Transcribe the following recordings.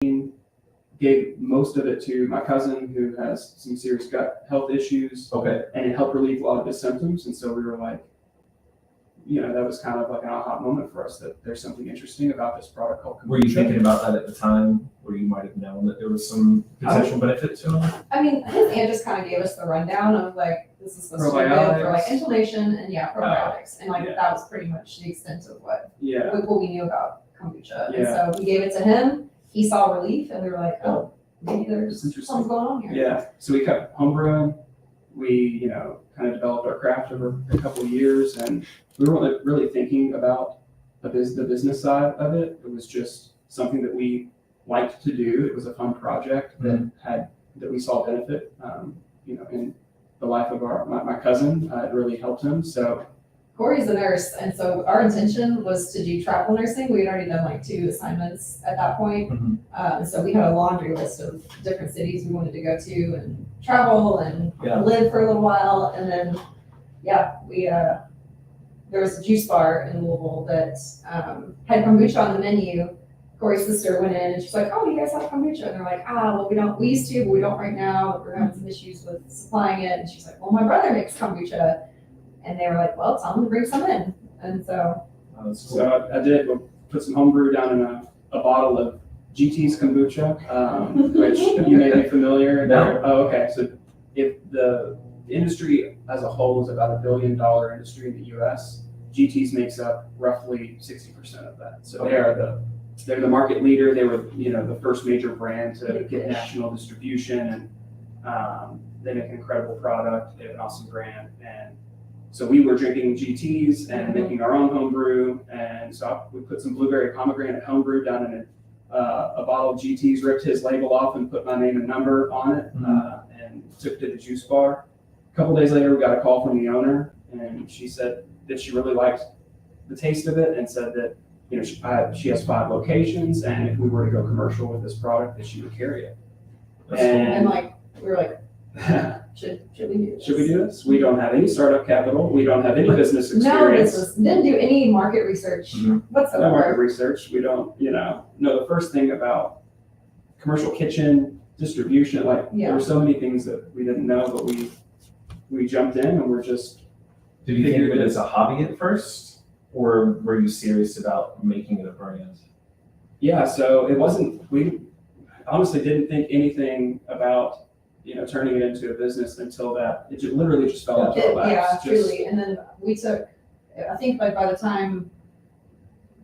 gave most of it to my cousin who has some serious gut health issues. Okay. And it helped relieve a lot of his symptoms. And so we were like, that was kind of like an aha moment for us that there's something interesting about this product called kombucha. Were you thinking about that at the time where you might have known that there was some potential benefit to them? I mean, his aunt just kind of gave us the rundown of like, this is supposed to be good for like inflammation and probiotics. And like that was pretty much the extent of what we knew about kombucha. And so we gave it to him. He saw relief and we were like, oh, maybe there's something going on here. Yeah. So we kept homebrewing. We, kind of developed our craft over a couple of years, and we weren't really thinking about the business side of it. It was just something that we liked to do. It was a fun project that we saw benefit, in the life of my cousin. It really helped him. So Corey's a nurse, and so our intention was to do travel nursing. We had already done like 2 assignments at that point. So we had a laundry list of different cities we wanted to go to and travel and live for a little while. And then, there was a juice bar in Louisville that had kombucha on the menu. Corey's sister went in and she's like, oh, you guys have kombucha? And they're like, we used to, but we don't right now. We're having some issues with supplying it. And she's like, well, my brother makes kombucha. And they were like, well, tell them to bring some in. And so. So I did put some homebrew down in a bottle of GT's kombucha, which you may be familiar. No. Oh, okay. So if the industry as a whole is about $1 billion industry in the U.S., GT's makes up roughly 60% of that. So they're the market leader. They were, the first major brand to get national distribution, and they make an incredible product. They have an awesome brand, and so we were drinking GT's and making our own homebrew, and so we put some blueberry pomegranate homebrew down in a bottle of GT's, ripped his label off and put my name and number on it, and took it to the juice bar. A couple days later, we got a call from the owner, and she said that she really liked the taste of it and said that she has 5 locations, and if we were to go commercial with this product, that she would carry it. And like we were like, should we do this? Should we do this? We don't have any startup capital. We don't have any business experience. Didn't do any market research whatsoever. No market research. We don't, know the first thing about commercial kitchen distribution. There were so many things that we didn't know, but we jumped in and we're just. Did you think of it as a hobby at first, or were you serious about making it a brand? Yeah, so it wasn't. We honestly didn't think anything about turning it into a business until that it literally just fell into our laps. Yeah, truly. And then we took. I think by the time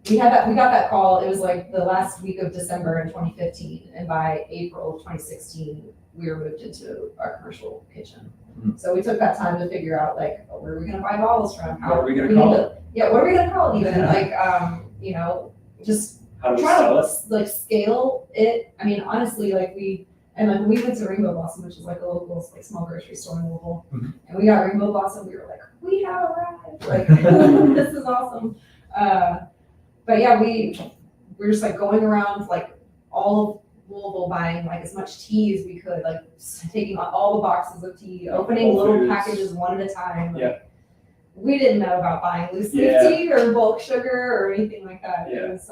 we got that call, it was like the last week of December in 2015, and by April of 2016, we were moved into our commercial kitchen. So we took that time to figure out where are we going to buy bottles from? What are we going to call it? Yeah, what are we going to call it even? Just how do we try sell to scale it. I mean, honestly, we went to Rainbow Blossom, which is like a local small grocery store in Louisville, and we got Rainbow Blossom. We were like, we have arrived! This is awesome. But yeah, we're just going around all of Louisville buying as much tea as we could, taking all the boxes of tea, opening little packages one at a time. We didn't know about buying loose leaf tea or bulk sugar or anything like that. Yeah. It was,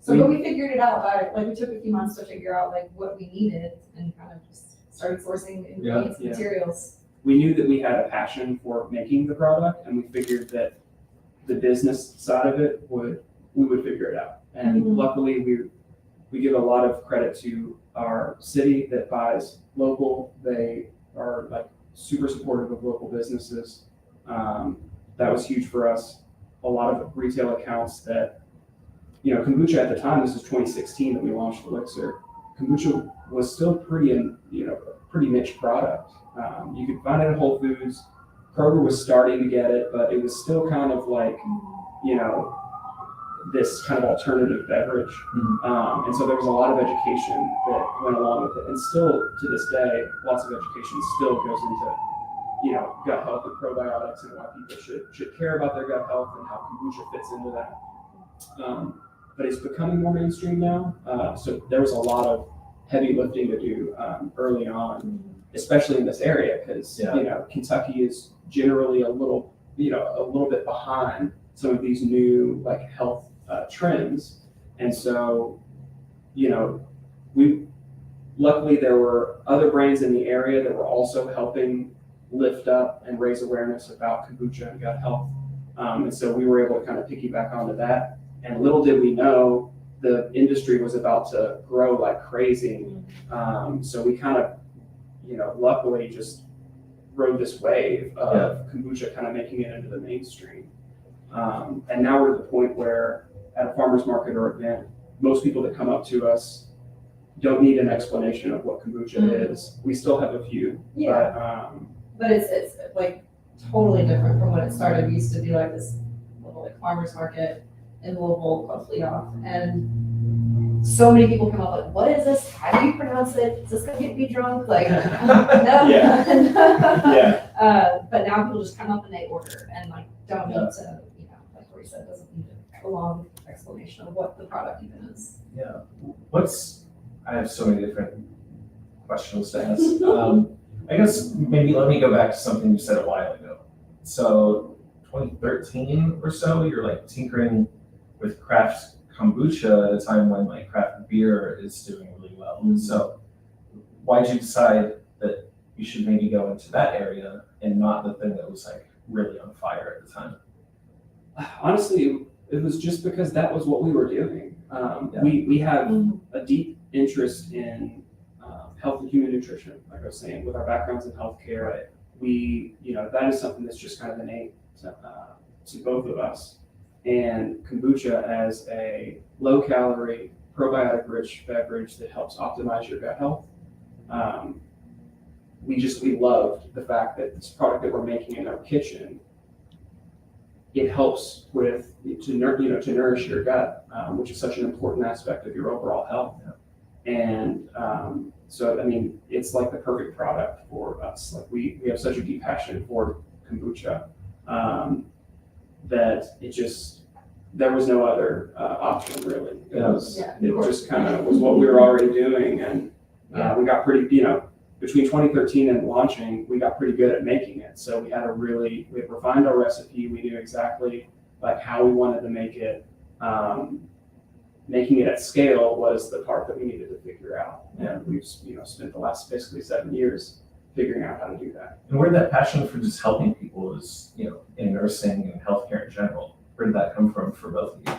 but we figured it out. We took a few months to figure out what we needed and kind of just started sourcing ingredients, materials. We knew that we had a passion for making the product, and we figured that the business side of it we would figure it out. And luckily, we give a lot of credit to our city that buys local. They are super supportive of local businesses. That was huge for us. A lot of retail accounts that, kombucha at the time, this is 2016 that we launched Elixir. Kombucha was still pretty niche product. You could find it at Whole Foods. Kroger was starting to get it, but it was still kind of this kind of alternative beverage. And so there was a lot of education that went along with it. And still to this day, lots of education still goes into gut health and probiotics and why people should care about their gut health and how kombucha fits into that. But it's becoming more mainstream now. So there was a lot of heavy lifting to do early on, especially in this area, because Kentucky is generally a little bit behind some of these new health trends, and so luckily there were other brands in the area that were also helping lift up and raise awareness about kombucha and gut health. And so we were able to kind of piggyback onto that. And little did we know, the industry was about to grow like crazy. So we kind of, luckily just rode this wave of kombucha kind of making it into the mainstream. And now we're at the point where at a farmer's market or event, most people that come up to us don't need an explanation of what kombucha is. We still have a few, but it's like totally different from when it started. We used to be like this little like farmer's market in Louisville called Fleet Off, and so many people come up like, what is this? How do you pronounce it? Is this gonna get me drunk? Like, no. But now people just come up and they order and like don't need to, like Corey said, doesn't need a long explanation of what the product even is. Yeah. I have so many different questions to ask. I guess maybe let me go back to something you said a while ago. So 2013 or so, you're like tinkering with craft kombucha at a time when like craft beer is doing really well. So why did you decide that you should maybe go into that area and not the thing that was like really on fire at the time? Honestly, it was just because that was what we were doing. We have a deep interest in health and human nutrition, like I was saying, with our backgrounds in healthcare. Right. We, that is something that's just kind of innate to both of us. And kombucha as a low-calorie, probiotic-rich beverage that helps optimize your gut health. We loved the fact that this product that we're making in our kitchen, it helps to nourish your gut, which is such an important aspect of your overall health. And so, I mean, it's like the perfect product for us. Like we have such a deep passion for kombucha that there was no other option really. It just kind of was what we were already doing, and we got pretty, between 2013 and launching, we got pretty good at making it. So we had refined our recipe. We knew exactly like how we wanted to make it. Making it at scale was the part that we needed to figure out. And we've spent the last basically 7 years figuring out how to do that. And where did that passion for just helping people is, in nursing and healthcare in general, where did that come from for both of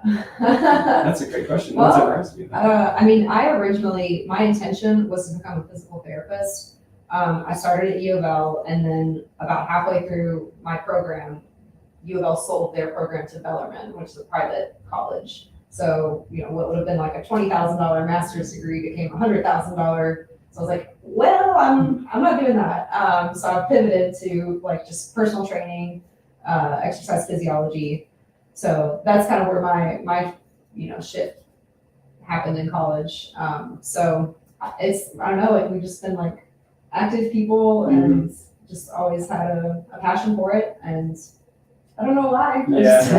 you? That's a great question. Well, What's surprised you? I mean, my intention was to become a physical therapist. I started at U of L, and then about halfway through my program, U of L sold their program to Bellarmine, which is a private college. So, what would have been like a $20,000 master's degree became $100,000. So I was like, well, I'm not doing that. So I pivoted to like just personal training, exercise physiology. So that's kind of where my shift happened in college. So I don't know, like we've just been like active people and just always had a passion for it, and I don't know why. It just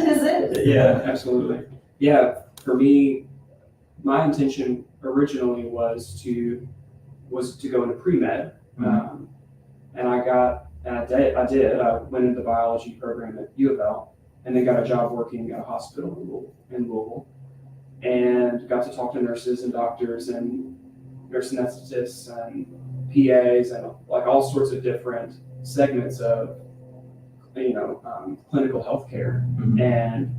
is it. Yeah, absolutely. Yeah, for me, my intention originally was to go into pre-med, and I did. I went into the biology program at U of L, and then got a job working at a hospital in Louisville, and got to talk to nurses and doctors and nurse anesthetists and PAs and like all sorts of different segments of clinical healthcare. And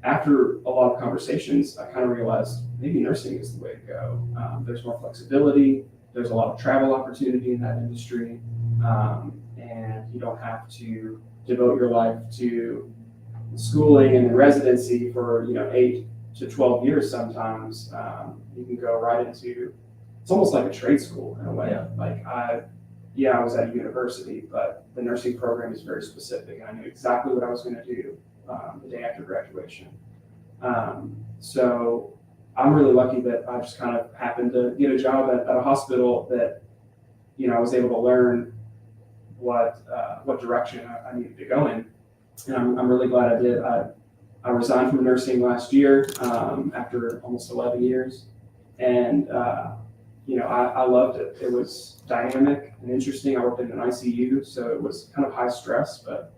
after a lot of conversations, I kind of realized maybe nursing is the way to go. There's more flexibility. There's a lot of travel opportunity in that industry, and you don't have to devote your life to schooling and residency for 8 to 12 years. Sometimes you can go right into, it's almost like a trade school in a way. Like I was at a university, but the nursing program is very specific, and I knew exactly what I was going to do the day after graduation. So I'm really lucky that I just kind of happened to get a job at a hospital that I was able to learn what direction I needed to go in. And I'm really glad I did. I resigned from nursing last year after almost 11 years. And, I loved it. It was dynamic and interesting. I worked in an ICU, so it was kind of high stress, but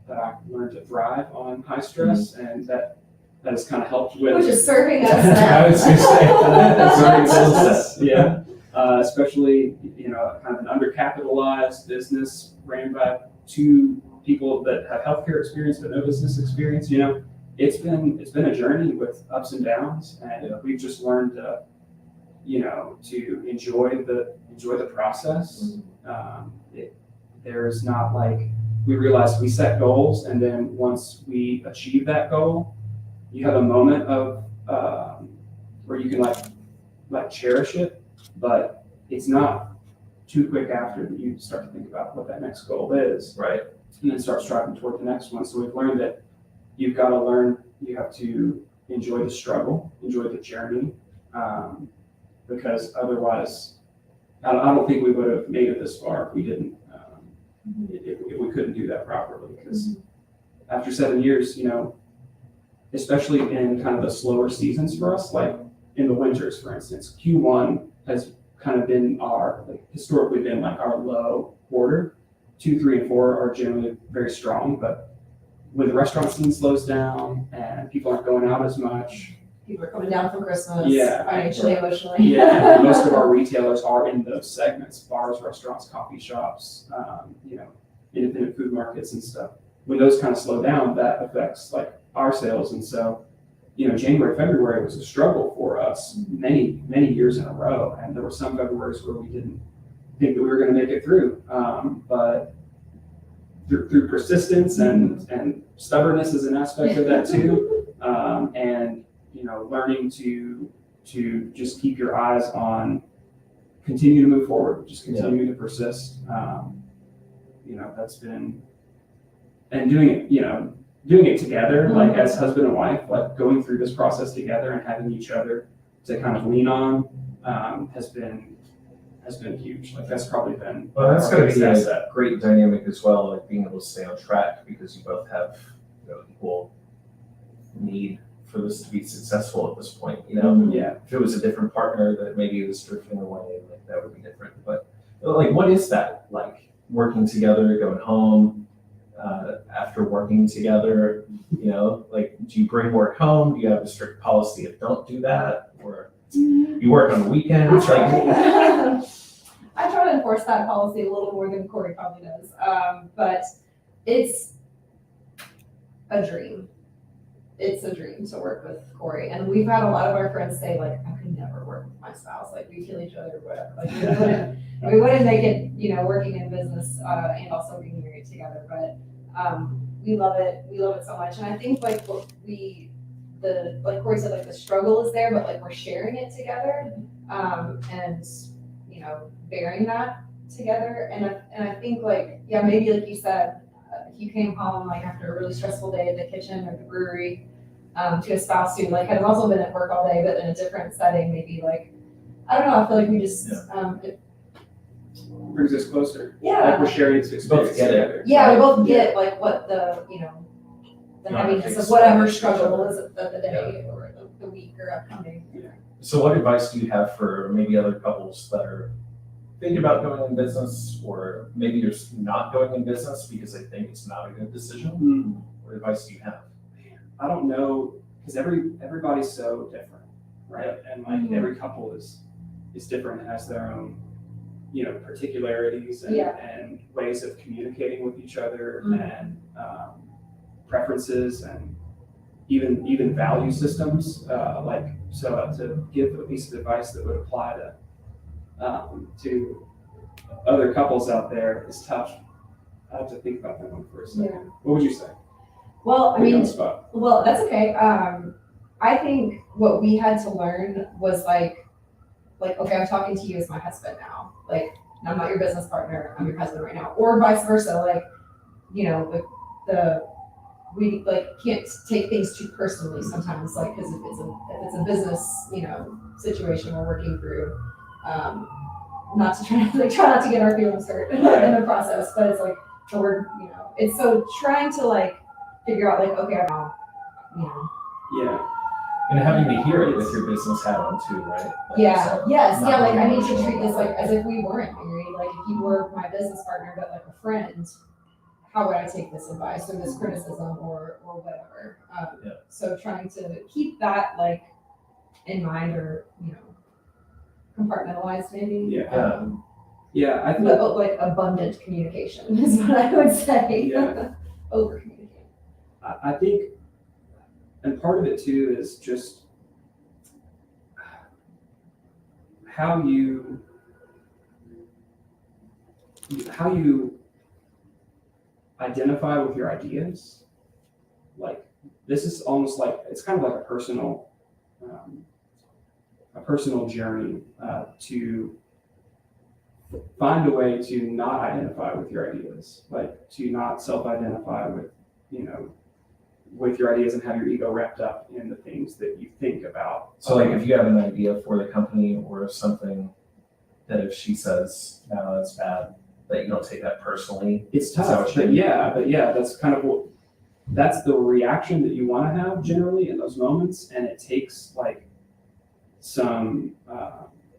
that I learned to thrive on high stress, and that that has kind of helped Which with is serving us I was gonna say, learning skill business, set. yeah. Especially, kind of an undercapitalized business ran by two people that have healthcare experience but no business experience. It's been a journey with ups and downs, and we've just learned to enjoy the process. There's not like, we realized we set goals, and then once we achieve that goal, you have a moment of where you can like cherish it, but it's not too quick after that you start to think about what that next goal is, Right. and then start striving toward the next one. So we've learned that you have to enjoy the struggle, enjoy the journey, because otherwise, I don't think we would have made it this far if we didn't, if we couldn't do that properly. Because after 7 years, especially in kind of the slower seasons for us, like in the winters, for instance, Q1 has kind of been historically been like our low quarter. 2, 3, and 4 are generally very strong, but when the restaurant scene slows down and people aren't going out as much, People are coming down from Christmas, Yeah. financially, emotionally. yeah, and most of our retailers are in those segments: bars, restaurants, coffee shops, independent food markets and stuff. When those kind of slow down, that affects like our sales, and so January, February was a struggle for us many years in a row, and there were some Februarys where we didn't think that we were going to make it through, but through persistence and stubbornness is an aspect of that too, and learning to just keep your eyes on, continue to move forward, just continue to persist. That's been, and doing it together, like as husband and wife, like going through this process together and having each other to kind of lean on, has been huge. Like that's probably been Well, that's our going to biggest be a asset. great dynamic as well, like being able to stay on track because you both have equal need for this to be successful at this point. Yeah. If it was a different partner that maybe it was drifting away, like that would be different. But like, what is that like? Working together, going home after working together, like, do you bring work home? Do you have a strict policy of don't do that, or you work on the weekends? Like, I try to enforce that policy a little more than Corey probably does, but it's a dream. It's a dream to work with Corey, and we've had a lot of our friends say like, I could never work with my spouse. Like we kill each other, or whatever. Like we wouldn't make it, working in business and also being married together. But we love it. We love it so much, and I think like like Corey said, like the struggle is there, but like we're sharing it together, and bearing that together. And I think like maybe like you said, if you came home like after a really stressful day at the kitchen or the brewery, to a spouse who like had also been at work all day but in a different setting, maybe like I don't know. I feel like we just it brings us closer. Yeah. Like we're sharing this experience get it. together. Yeah, we both get like what the the heaviness of whatever struggle is of the day or the week or upcoming. So what advice do you have for maybe other couples that are thinking about going in business, or maybe you're not going in business because they think it's not a good decision? What advice do you have? I don't know, because everybody's so different, right? And like every couple is different and has their own particularities and ways of communicating with each other, and preferences, and even value systems. So to give a piece of advice that would apply to other couples out there is tough. I have to think about that one for a second. Yeah. What would you say? Well, I Put you on mean, the spot. well, that's okay. I think what we had to learn was like, okay, I'm talking to you as my husband now. Like, I'm not your business partner. I'm your husband right now, or vice versa. Like, we like can't take things too personally sometimes. Like, because if it's a business, situation we're working through, not to try not to get our feelings hurt in the process, but it's like we're it's so trying to like figure out like, okay, now, Yeah. And having to hear it with your business hat on too, right? Like yeah, so yes, not yeah, like I really need to treat this emotional. like as if we weren't married. Like if you were my business partner, but like a friend, how would I take this advice or this criticism or whatever. Yeah. So trying to keep that like in mind or, you know, compartmentalized maybe. Yeah. Yeah, I think But like abundant communication is what I would say. Yeah. Over communicate. I think, and part of it too is just how you identify with your ideas. Like this is almost like it's kind of like a personal journey to find a way to not identify with your ideas, like to not self-identify with, you know, with your ideas and have your ego wrapped up in the things that you think about. So like if you have an idea for the company or something that if she says, no, that's bad, that you don't take that personally. It's Is that tough, what you but mean? yeah, that's kind of that's the reaction that you want to have generally in those moments, and it takes like some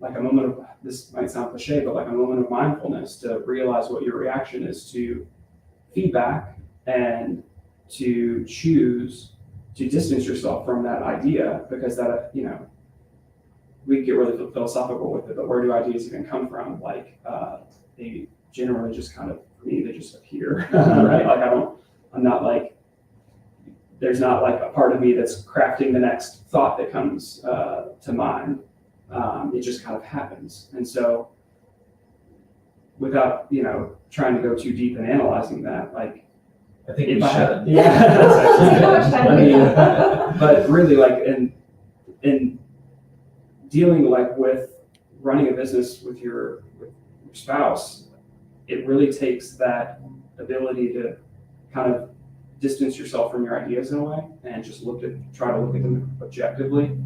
like a moment of, this might sound cliche, but like a moment of mindfulness to realize what your reaction is to feedback and to choose to distance yourself from that idea, because that, you know, we get really philosophical with it, but where do ideas even come from? Like they generally just kind of, for me, they just appear, right? Like I'm not like, there's not like a part of me that's crafting the next thought that comes to mind. It just kind of happens. And so without, you know, trying to go too deep in analyzing that, like, I think if we I should. had, yeah, I mean, but really like in dealing like with running a business with your spouse, it really takes that ability to kind of distance yourself from your ideas in a way and just try to look at them objectively.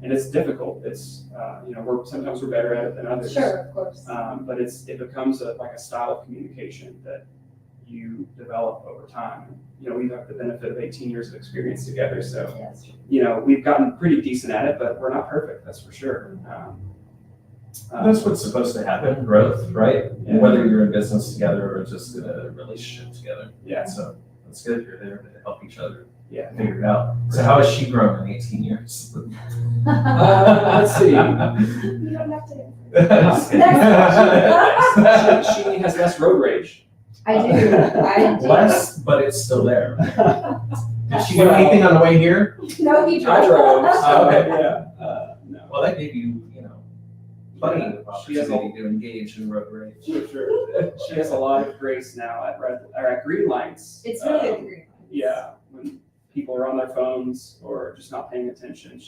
And it's difficult. It's you know, sometimes we're better at it than others. Sure, of course. But it becomes like a style of communication that you develop over time. You know, we have the benefit of 18 years of experience together, so Yes. you know, we've gotten pretty decent at it, but we're not perfect, that's for sure. That's what's supposed to happen, growth, right? Yeah. Whether you're in business together or just in a relationship together. Yeah. So that's good. You're there to help each other Yeah. figure it out. So how has she grown in 18 years? Let's see. You don't have to. Just kidding. Next She has less road rage. I do. Less, but it's still there. Did she do Well- anything on the way here? No, he I drove. drove. Oh, okay. Yeah. No. Well, that gave you, plenty of She has opportunity to engage in road rage. For sure. She has a lot of grace now at green lights. It's really the green one. Yeah, when people are on their phones or just not paying attention.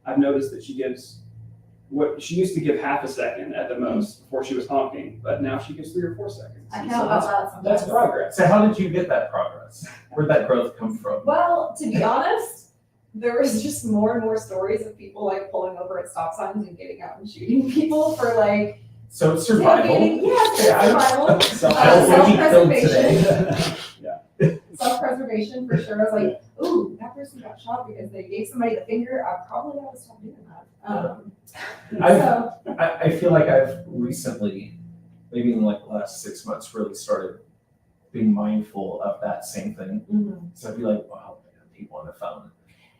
I've noticed that she gives what she used to give half a second at the most before she was honking, but now she gives 3 or 4 seconds. I And know so about that sometimes. that's progress. So how did you get that progress? Where'd that growth come from? Well, to be honest, there was just more and more stories of people like pulling over at stop signs and getting out and shooting people for like So it's survival. tailgating. Yes, Yeah, it's survival. I don't think he killed Self-preservation. today. Self-preservation for sure. I was like, ooh, that person got shot because they gave somebody the finger. I probably ought to stop doing that. So I feel like I've recently, maybe in like the last 6 months, really started being mindful of that same thing. mhm. So I'd be like, wow, I got people on the phone.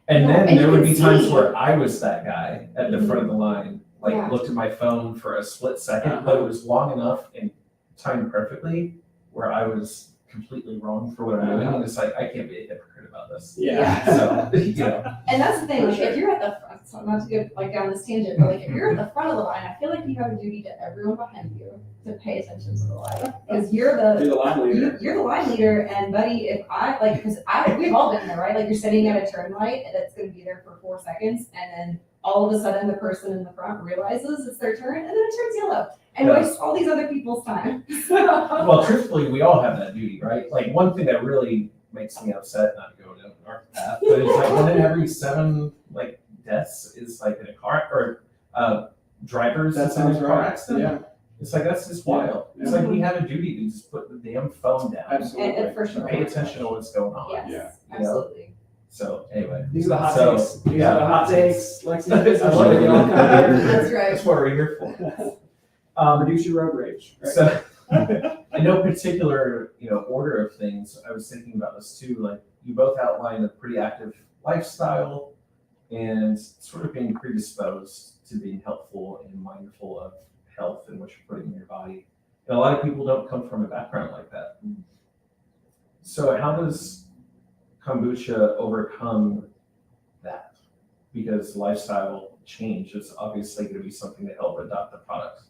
And Yeah, then and there you would can be times see. where I was that guy at the front of the line, like Yeah. looked at my phone for a split second, but it was long enough and timed perfectly where I was completely wrong for what I'm doing. And it's like, I can't be a hypocrite about this. Yeah. So, And that's the thing, For like sure. if you're at the front, so not to go like down this tangent, but like if you're at the front of the line, I feel like you have a duty to everyone behind you to pay attention to the line. Because you're You're the line leader. you're the line leader, and buddy, if I like, because we've all been there, right? Like you're sitting at a turn light and it's going to be there for 4 seconds, and then all of a sudden the person in the front realizes it's their turn, and then it turns yellow, and Yeah. wastes all these other people's time. well, truthfully, we all have that duty, right? Like one thing that really makes me upset, not to go down the dark path, but it's like one in every 7 like deaths is like in a car or drivers That that's in a sounds car right. accident. Yeah, It's like that's just wild. It's Yeah. like we have a duty to just put the damn phone down absolutely. and for sure. and pay attention to what's going on. Yes, Yeah. absolutely. So anyway, These are the hot So, takes. These yeah. are the hot takes. Lexi, I love it. That's right. that's what we're here for. Reduce your road rage. Right? So in no particular, order of things, I was thinking about this too. Like you both outlined a pretty active lifestyle and sort of being predisposed to being helpful and mindful of health and what you're putting in your body. And a lot of people don't come from a background like that. So how does kombucha overcome that? Because lifestyle change is obviously going to be something to help adopt the product.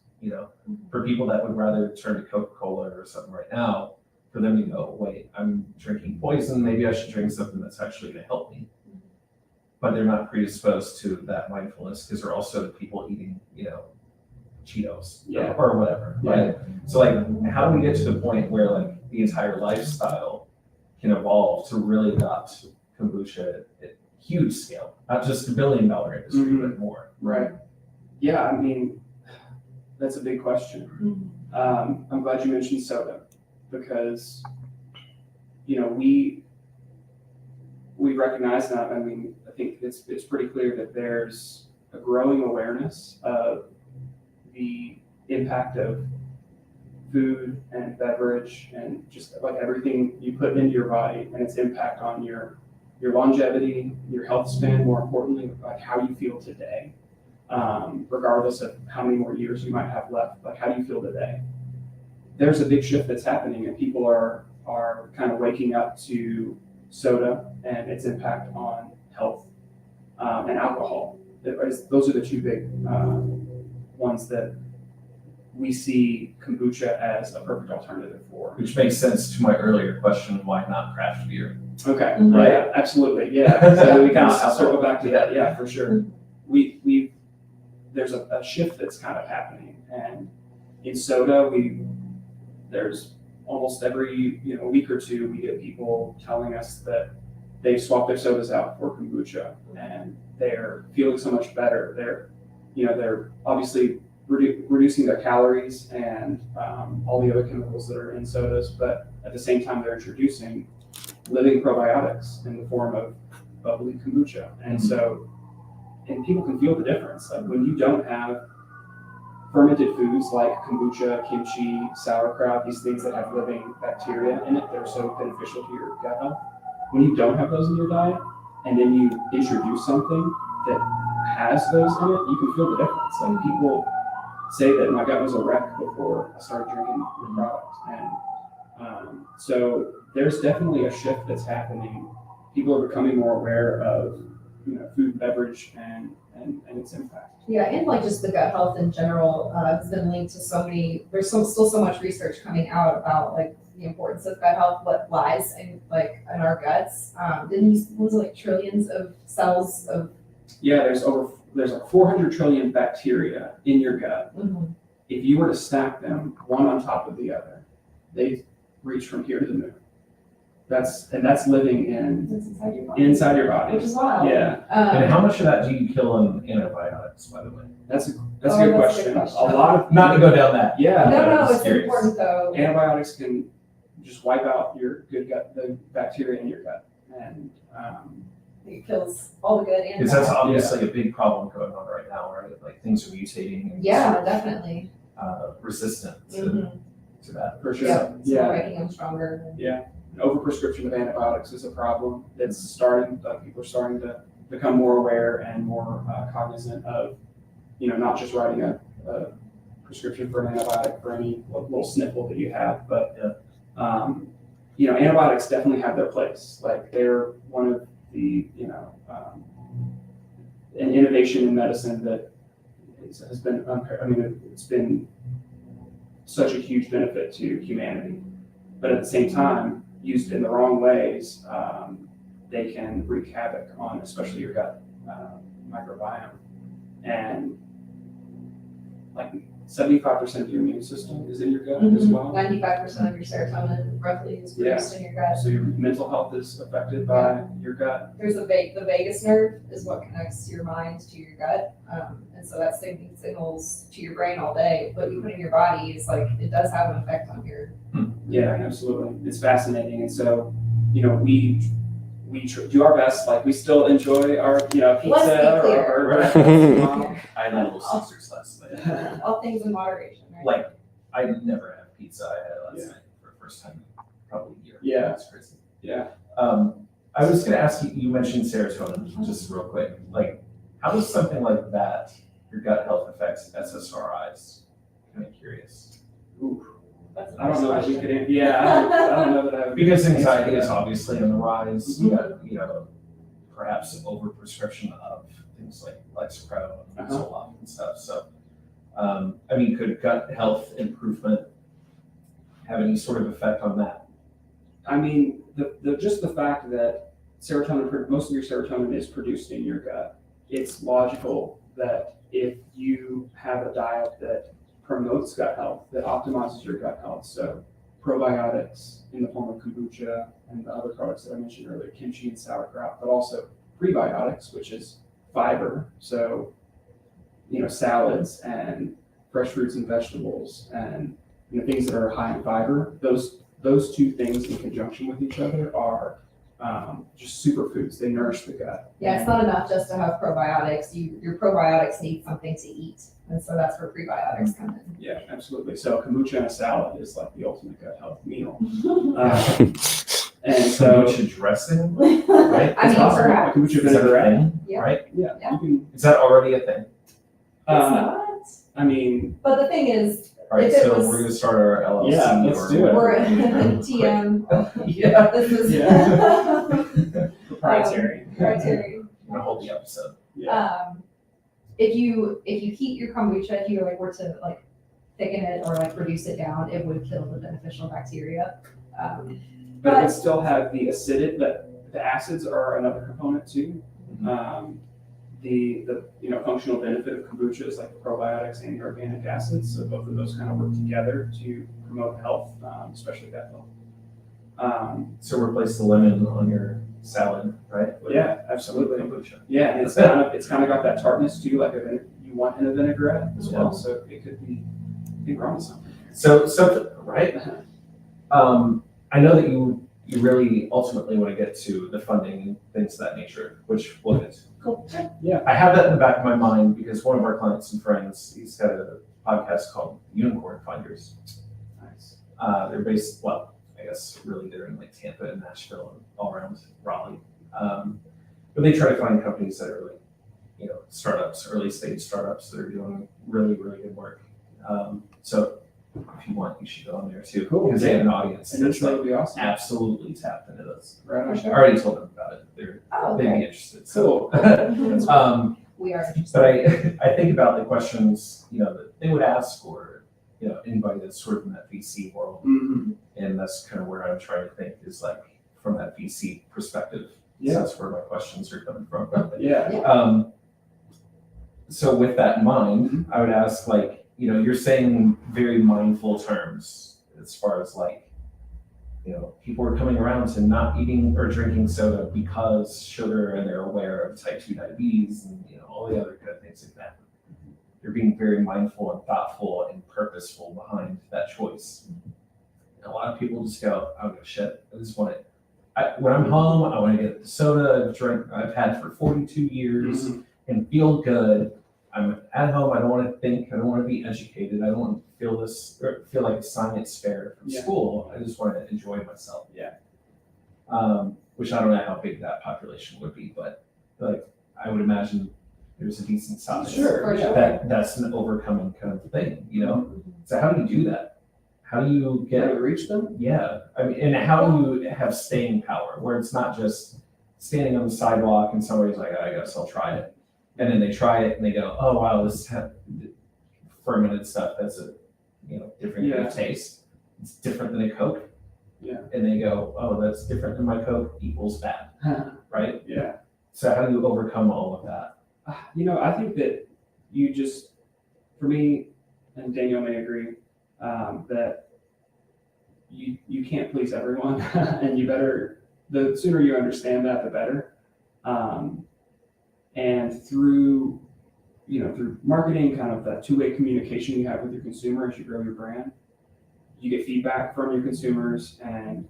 For people that would rather turn to Coca-Cola or something right now, for them to go, wait, I'm drinking poison, maybe I should drink something that's actually going to help me. But they're not predisposed to that mindfulness because they're also the people eating, Cheetos or whatever, right? So like, how do we get to the point where like the entire lifestyle can evolve to really adopt kombucha at huge scale, not just $1 billion industry, but more? Right. Yeah, I mean, that's a big question. I'm glad you mentioned soda because, we recognize that. I mean, I think it's pretty clear that there's a growing awareness of the impact of food and beverage and just like everything you put into your body and its impact on your longevity, your health span, more importantly, like how you feel today. Regardless of how many more years you might have left, like how do you feel today? There's a big shift that's happening and people are kind of waking up to soda and its impact on health and alcohol. Those are the two big ones that we see kombucha as a perfect alternative for. Which makes sense to my earlier question, why not craft beer? Okay, right, absolutely, yeah. So we kind of circle back to that, yeah, for sure. There's a shift that's kind of happening, and in soda, there's almost every week or two we get people telling us that they've swapped their sodas out for kombucha, and they're feeling so much better. They're obviously reducing their calories and all the other chemicals that are in sodas, but at the same time they're introducing living probiotics in the form of bubbly kombucha, and people can feel the difference. Like when you don't have fermented foods like kombucha, kimchi, sauerkraut, these things that have living bacteria in it that are so beneficial to your gut health. When you don't have those in your diet, and then you introduce something that has those in it, you can feel the difference. Like people say that my gut was a wreck before I started drinking the product, and so there's definitely a shift that's happening. People are becoming more aware of food, beverage, and its impact. Yeah, and like just the gut health in general has been linked to so many. There's still so much research coming out about like the importance of gut health, what lies in our guts. Was it like trillions of cells of? Yeah, there's like 400 trillion bacteria in your gut. Mm-hmm. If you were to stack them one on top of the other, they reach from here to the moon. That's living inside your body. Which is wild. Yeah. And how much of that do you kill in antibiotics, by the way? That's a good question. A lot of not to go down that. Yeah. No, it's important though. Antibiotics can just wipe out your good gut, the bacteria in your gut, and it kills all the good and because that's obviously a big problem going on right now, right? Like things are mutating. And definitely. Resistant to that. For sure. So making them stronger. Yeah. Overprescription of antibiotics is a problem that's starting. People are starting to become more aware and more cognizant of, not just writing a prescription for an antibiotic for any little sniffle that you have, but antibiotics definitely have their place. Like they're one of the an innovation in medicine that has been it's been such a huge benefit to humanity, but at the same time, used in the wrong ways, they can wreak havoc on especially your gut microbiome. And like 75% of your immune system is in your gut as well. 95% of your serotonin roughly is produced in your gut. So your mental health is affected by your gut. There's the vagus nerve is what connects your mind to your gut. And so that's sending signals to your brain all day. What you put in your body is it does have an effect on your. Yeah, absolutely. It's fascinating. And so, we do our best. Like we still enjoy our, pizza or burger. I had a little Caesar last night. All things in moderation, right? Like I never have pizza I had last night for the first time in probably a year. Yeah. That's crazy. Yeah. I was going to ask you, you mentioned serotonin just real quick. Like, how does something like that, your gut health affects SSRIs? Kind of curious. Ooh. That's a I don't know nice if we question. could, I don't know that I would. Because anxiety is obviously on the rise. You got, perhaps overprescription of things like Lexapro and Zoloft and stuff. So, I mean, could gut health improvement have any sort of effect on that? I mean, just the fact that most of your serotonin is produced in your gut, it's logical that if you have a diet that promotes gut health, that optimizes your gut health, so probiotics in the form of kombucha and the other products that I mentioned earlier, kimchi and sauerkraut, but also prebiotics, which is fiber, so salads and fresh fruits and vegetables and things that are high in fiber. Those two things in conjunction with each other are just superfoods. They nourish the gut. Yeah, it's not enough just to have probiotics. Your probiotics need something to eat, and so that's where prebiotics come in. Yeah, absolutely. So kombucha and a salad is like the ultimate gut health meal. And so Kombucha dressing, I it's mean, possible. perhaps. Kombucha is that a vinaigrette. thing, Yeah. right? Yeah, Yeah. you can. Is that already a thing? It's not. I mean, But the thing is, All right, If it so was- we're going to start our LLC. Yeah, let's or do it. we're whatever. TM. Yeah. This is proprietary. criteria. I'm going to hold the episode. If you heat your kombucha, if you were to thicken it or reduce it down, it would kill the beneficial bacteria. But it would still have the acidic. The acids are another component too. The functional benefit of kombucha is like the probiotics and the organic acids. So both of those kind of work together to promote health, especially gut health. So replace the lemon on your salad, right? With Yeah, absolutely. kombucha. Yeah, and it's kind of got that tartness too, like you want in a vinaigrette as well. So it could be wrong with something. So something, right? I know that you really ultimately want to get to the funding and things of that nature, which we'll get to. Cool. Yeah. I have that in the back of my mind because one of our clients and friends, he's got a podcast called Unicorn Finders. Nice. They're based, well, I guess really they're in Tampa and Nashville and all around Raleigh. But they try to find companies that are startups, early stage startups that are doing really, really good work. So if you want, you should go on there too. Cool. Because they have an audience And that's that would be awesome. absolutely tapped into this. Right on. I already told them about it. Oh, They'd be okay. interested. So. Cool. We are interested. But I think about the questions, that they would ask, or, anybody that's sort of in that VC world. Mhm. And that's kind of where I'm trying to think is from that VC perspective. Yeah. So that's where my questions are coming from. Yeah. So with that in mind, I would ask, you're saying very mindful terms as far as people are coming around to not eating or drinking soda because sugar, and they're aware of type 2 diabetes and all the other kind of things like that. They're being very mindful and thoughtful and purposeful behind that choice. And a lot of people just go, I don't give a shit. I just want it. When I'm home, I want to get the soda I've had for 42 years and feel good. I'm at home. I don't want to think. I don't want to be educated. I don't want to feel like a science fair from school. I just want to enjoy myself. Yeah. Which I don't know how big that population would be, but I would imagine there's a decent size. Sure. For sure. That's an overcoming kind of thing, So how do you do that? How do you Can get? we reach them? Yeah, I mean, and how do you have staying power where it's not just standing on the sidewalk and somebody's like, I guess I'll try it. And then they try it and they go, oh, wow, this fermented stuff has a different kind of taste. It's different than a Coke. Yeah. And they go, oh, that's different than my Coke equals bad, right? Yeah. So how do you overcome all of that? I think that you just, for me, and Daniel may agree, that you can't please everyone, and the sooner you understand that, the better. And through marketing, kind of that two-way communication you have with your consumer as you grow your brand, you get feedback from your consumers, and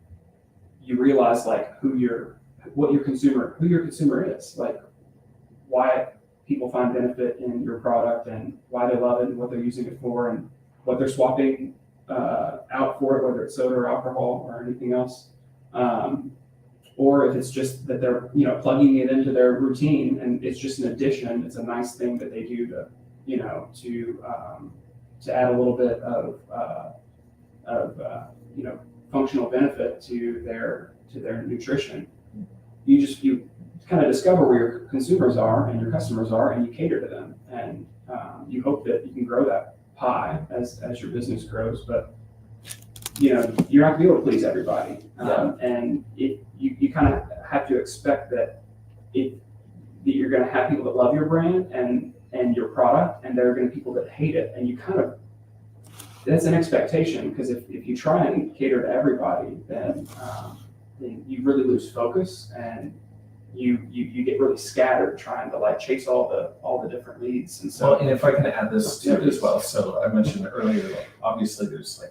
you realize who your consumer is, why people find benefit in your product and why they love it and what they're using it for and what they're swapping out for it, whether it's soda or alcohol or anything else. Or if it's just that they're, plugging it into their routine and it's just an addition, it's a nice thing that they do to, to add a little bit of functional benefit to their nutrition. You kind of discover where your consumers are and your customers are, and you cater to them, and you hope that you can grow that pie as your business grows. But you're not gonna be able to please everybody, and you kind of have to expect that you're going to have people that love your brand and your product, and there are going to be people that hate it, and that's an expectation, because if you try and cater to everybody, then you really lose focus, and you get really scattered trying to chase all the different leads. And so, Well, and if I can add this too as well, so I mentioned earlier, obviously there's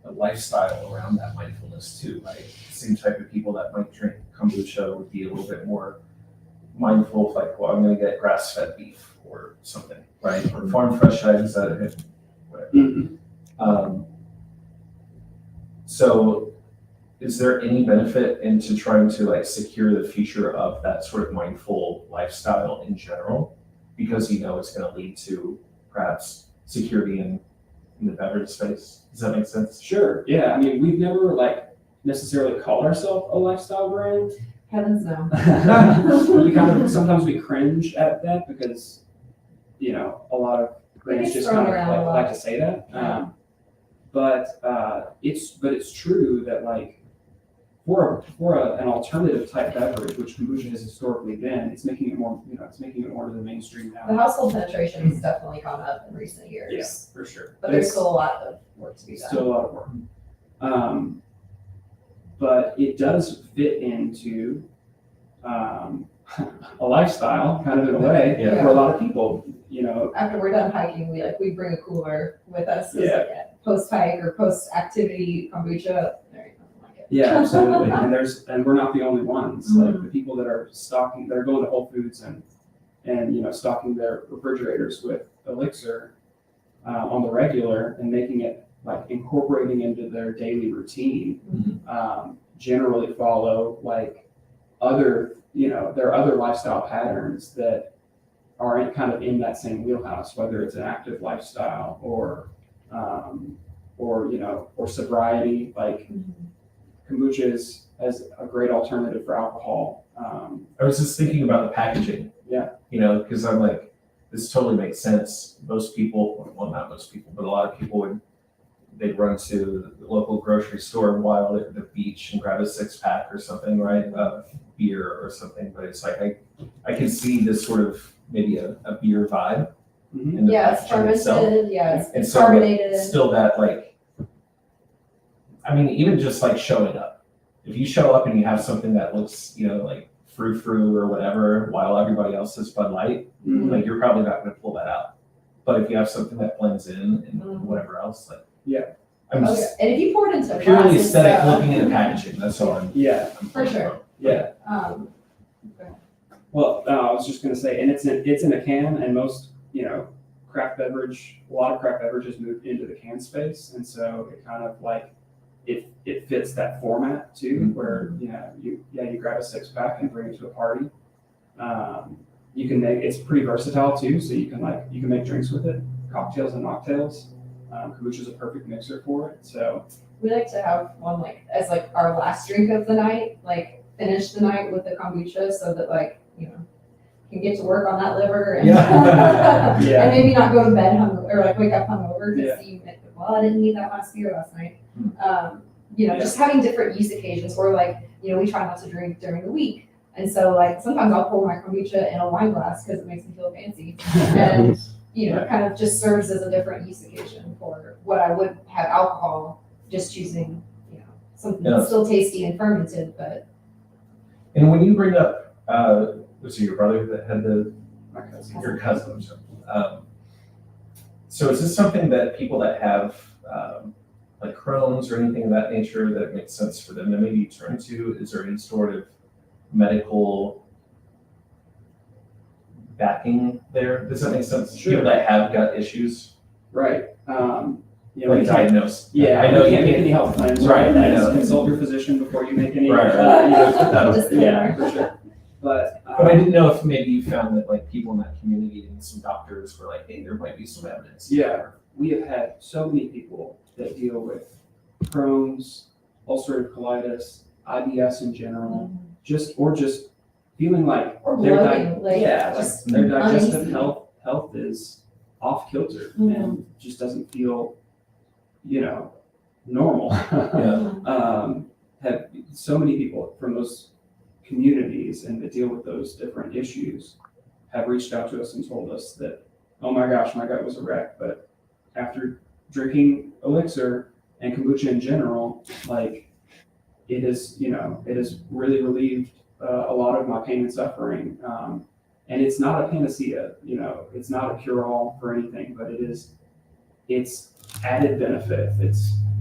a lifestyle around that mindfulness too, right? The same type of people that might drink kombucha would be a little bit more mindful of well, I'm going to get grass-fed beef or something, right? Or farm fresh eggs out of it, whatever. Mm-hmm. So is there any benefit into trying to secure the future of that sort of mindful lifestyle in general? Because it's going to lead to perhaps security in the beverage space. Does that make sense? Sure. Yeah. I mean, we've never necessarily called ourselves a lifestyle brand. Heavens no. Sometimes we cringe at that because, a lot of brands just kind of like to say that. But it's true that for an alternative type beverage, which kombucha has historically been, it's making it more to the mainstream now. The household penetration has definitely gone up in recent years. Yeah, for sure. But there's still a lot of work to be done. Still a lot of work. But it does fit into a lifestyle, kind of in a way, for a lot of people. After we're done hiking, we bring a cooler with us as Yeah. a post-hike or post-activity kombucha. There ain't nothing like it. Yeah, absolutely. And we're not the only ones. The people that are going to Whole Foods and stocking their refrigerators with Elixir on the regular and making it incorporating into their daily routine, generally follow other there are other lifestyle patterns that are kind of in that same wheelhouse, whether it's an active lifestyle or sobriety. Kombucha is as a great alternative for alcohol. I was just thinking about the packaging. Yeah. Because I'm this totally makes sense. Most people, well, not most people, but a lot of people they'd run to the local grocery store while they're at the beach and grab a 6-pack or something, right? Beer or something. But it's I can see this sort of maybe a beer vibe. Mm-hmm. In the It's packaging itself. fermented. And It's so carbonated. still that even just showing up. If you show up and you have something that looks, frou-frou or whatever, while everybody else is Bud Light, you're probably not going to pull that out. But if you have something that blends in and whatever else, I'm just And if you pour it into a purely glass, aesthetic it's, looking at the packaging. That's all I'm. I'm for sure. Yeah. Well, I was just going to say, and it's in a can, and most, a lot of craft beverages move into the can space, and so it kind of it fits that format too, where you grab a 6-pack and bring it to a party. You can it's pretty versatile too, so you can make drinks with it, cocktails and mocktails. Kombucha is a perfect mixer for it. So we like to have one as our last drink of the night, finish the night with the kombucha, so that can get to work on that liver and, and maybe not go to bed or wake up hungover because I didn't need that last beer last night. Just having different use occasions where we try not to drink during the week. And so sometimes I'll pour my kombucha in a wine glass because it makes me feel fancy. And kind of just serves as a different use occasion for what I would have alcohol, just choosing, something that's still tasty and fermented, but. And when you bring up, was it your brother that had my cousin. your cousin or something? So is this something that people that have Crohn's or anything of that nature that it makes sense for them to maybe turn to? Is there any sort of medical backing there? Does that make sense? Sure. People that have gut issues. Right. You know, Like diagnose. yeah, I know you can't you make any health plans, Right, I know. Consult your physician before you make any. Right, You know, Just- yeah, for sure. But But I didn't know if maybe you found that like people in that community and some doctors were like, hey, there might be some evidence. yeah, we have had so many people that deal with Crohn's, ulcerative colitis, IBS in general, just feeling like Or their bloating, like, yeah, just like their digestive uneasy. health is off kilter Mhm. and just doesn't feel, normal. Yeah. Have so many people from those communities and that deal with those different issues have reached out to us and told us that, oh my gosh, my gut was a wreck, but after drinking Elixir and kombucha in general, like it has really relieved a lot of my pain and suffering. And it's not a panacea, it's not a cure-all for anything, but it's added benefit.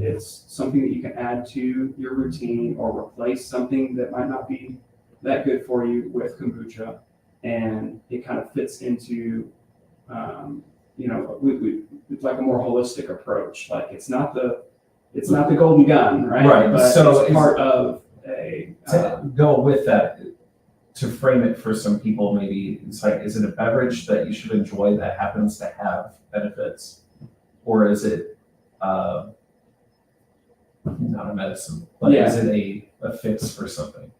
It's something that you can add to your routine or replace something that might not be that good for you with kombucha, and it kind of fits into it's like a more holistic approach. Like it's not the golden gun, right? Right, But so it's part of a To go with that, to frame it for some people, maybe it's like, is it a beverage that you should enjoy that happens to have benefits? Or is it not a medicine? Like, Yeah. is it a fix for something?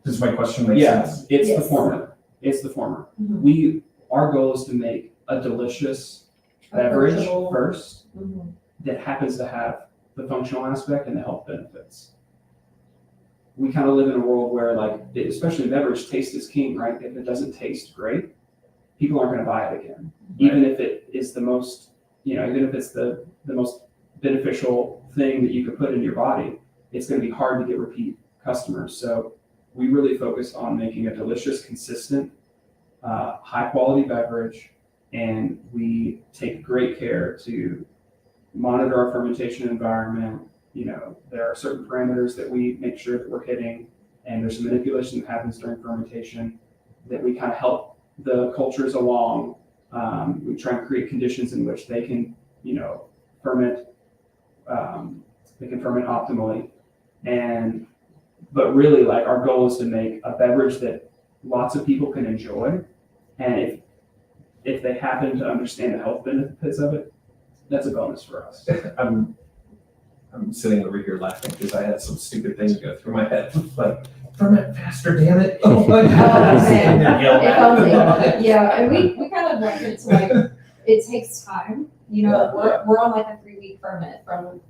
Does my question make yeah, sense? it's the Yes. former. It's the former. Mhm. Our goal is to make a delicious beverage Approachable. first Mhm. that happens to have the functional aspect and the health benefits. We kind of live in a world where, like, especially beverage, taste is king, right? If it doesn't taste great, people aren't going to buy it again. Even if it is the most, even if it's the most beneficial thing that you could put in your body, it's going to be hard to get repeat customers. So we really focus on making a delicious, consistent, high quality beverage, and we take great care to monitor our fermentation environment. There are certain parameters that we make sure that we're hitting, and there's some manipulation that happens during fermentation that we kind of help the cultures along. We try and create conditions in which they can, ferment. They can ferment optimally, but really, like, our goal is to make a beverage that lots of people can enjoy, and if they happen to understand the health benefits of it, that's a bonus for us. I'm sitting over here laughing because I had some stupid things go through my head, like, ferment faster, damn it. Oh my God. Oh, man. If only. Yeah. Yeah, and we kind of went into like, it takes time. Yeah. We're on like a 3-week ferment from,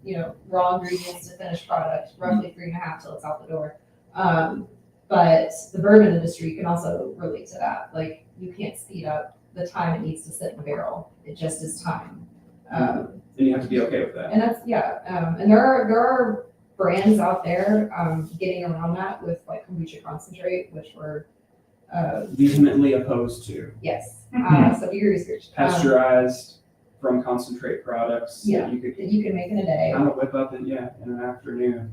raw ingredients to finished product, roughly 3.5 till it's out the door. But the bourbon industry can also relate to that. Like, you can't speed up the time it needs to sit in the barrel. It just is time. And you have to be okay with that. And that's, and there are brands out there getting around that with like kombucha concentrate, which we're Vehemently opposed to yes. So do your research. pasteurized from concentrate products Yeah. that you could That you can make in a day. kind of whip up in an afternoon.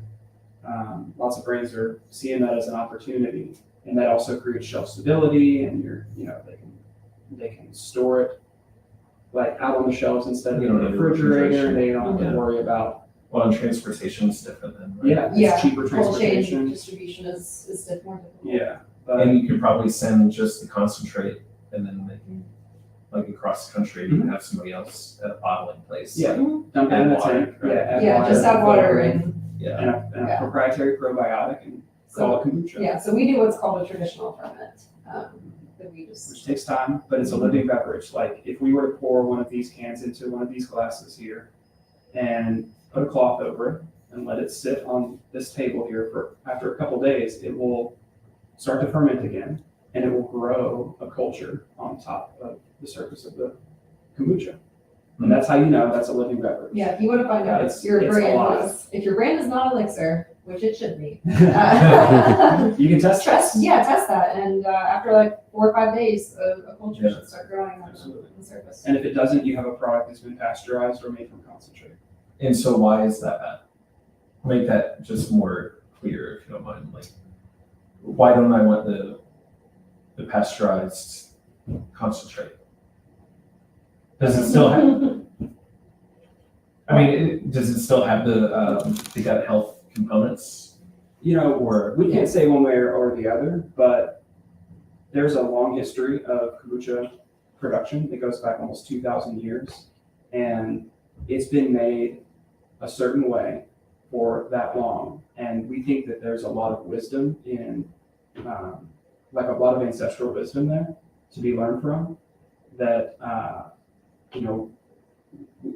Lots of brands are seeing that as an opportunity, and that also creates shelf stability, and they can store it like out on the shelves instead of You in don't the need refrigerator. refrigeration. They don't have Yeah. to worry about Well, and transportation is different then, right? it's Yeah, cheaper cold chain transportation. distribution is more difficult. Yeah, but And you could probably send just the concentrate and then they can, like across the country, you can have somebody else at a bottling place. Yeah. like, dump it in add the water, tank. right? Add Yeah, just add water and Yeah. and a Yeah. proprietary probiotic and call it kombucha. yeah. So we do what's called a traditional ferment. That we just Which takes time, but it's a living beverage. Like, if we were to pour one of these cans into one of these glasses here and put a cloth over it and let it sit on this table here for after a couple days, it will start to ferment again, and it will grow a culture on top of the surface of the kombucha. And that's how you know that's a living beverage. yeah. If you want to find out It's- if your it's brand alive. if your brand is not Elixir, which it should be. You can test Test this. that, and after like 4 or 5 days, a culture Yeah. should start growing on Absolutely. the surface. And if it doesn't, you have a product that's been pasteurized or made from concentrate. And so why is that bad? Make that just more clear, if you don't mind. Like, why don't I want the pasteurized concentrate? Does it still have? I mean, does it still have the gut health components? Or We can't say one way or the other, but there's a long history of kombucha production that goes back almost 2,000 years, and it's been made a certain way for that long. And we think that there's a lot of wisdom in, like a lot of ancestral wisdom there to be learned from that,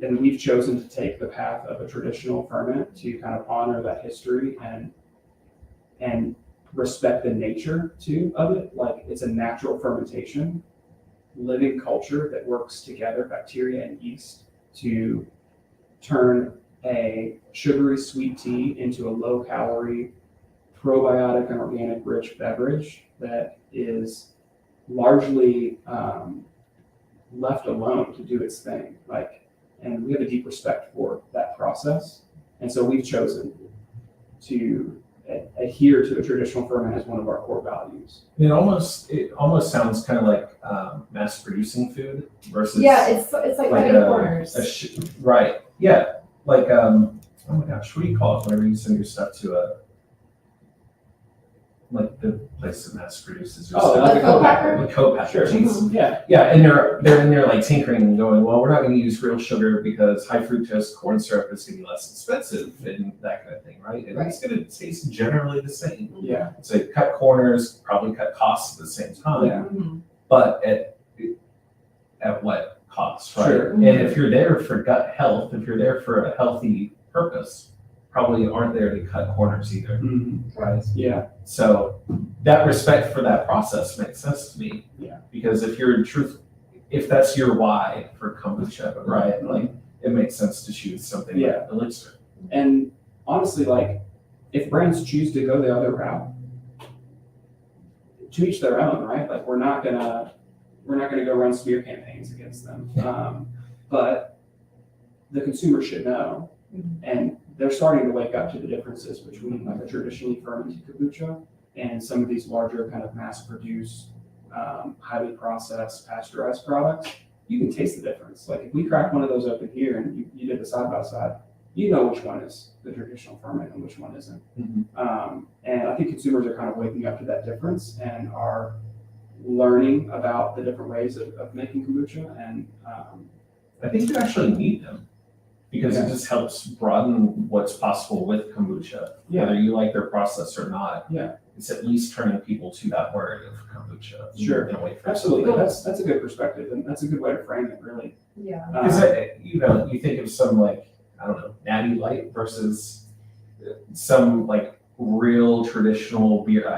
and we've chosen to take the path of a traditional ferment to kind of honor that history and respect the nature too of it. Like it's a natural fermentation, living culture that works together, bacteria and yeast, to turn a sugary sweet tea into a low calorie, probiotic and organic rich beverage that is largely left alone to do its thing. And we have a deep respect for that process. And so we've chosen to adhere to a traditional ferment as one of our core values. it almost sounds kind of like mass producing food versus It's like cutting corners. right. Yeah. Like oh my gosh, what do you call it whenever you send your stuff to like the place that mass produces your stuff? like a co-packer? The co-packer. Sure. Jeez. Yeah. Yeah, and they're in there like tinkering and going, well, we're not going to use real sugar because high fructose corn syrup is going to be less expensive and that kind of thing, right? And it's going to taste generally the same. Yeah. So cut corners, probably cut costs at the same time, Yeah. but at what cost, right? Sure. And if you're there for gut health, if you're there for a healthy purpose, probably aren't there to cut corners either, right? Yeah. So that respect for that process makes sense to me. Yeah. Because if that's your why for kombucha, right? Like it makes sense to choose something like Elixir. And honestly, like if brands choose to go the other route, to each their own, right? Like we're not gonna go run smear campaigns against them. But the consumer should know, and they're starting to wake up to the differences between like a traditionally fermented kombucha and some of these larger kind of mass-produced, highly processed, pasteurized products. You can taste the difference. Like if we crack one of those open here and you did the side by side, you know which one is the traditional ferment and which one isn't. And I think consumers are kind of waking up to that difference and are learning about the different ways of making kombucha. And I think you actually need them because it just helps broaden what's possible with kombucha, whether you like their process or not. Yeah. It's at least turning people to that word of kombucha. Sure. In a way for Absolutely. That's a good perspective, and that's a good way to frame it, really. Yeah. Because you think of some like, I don't know, Natty Light versus some like real traditional beer.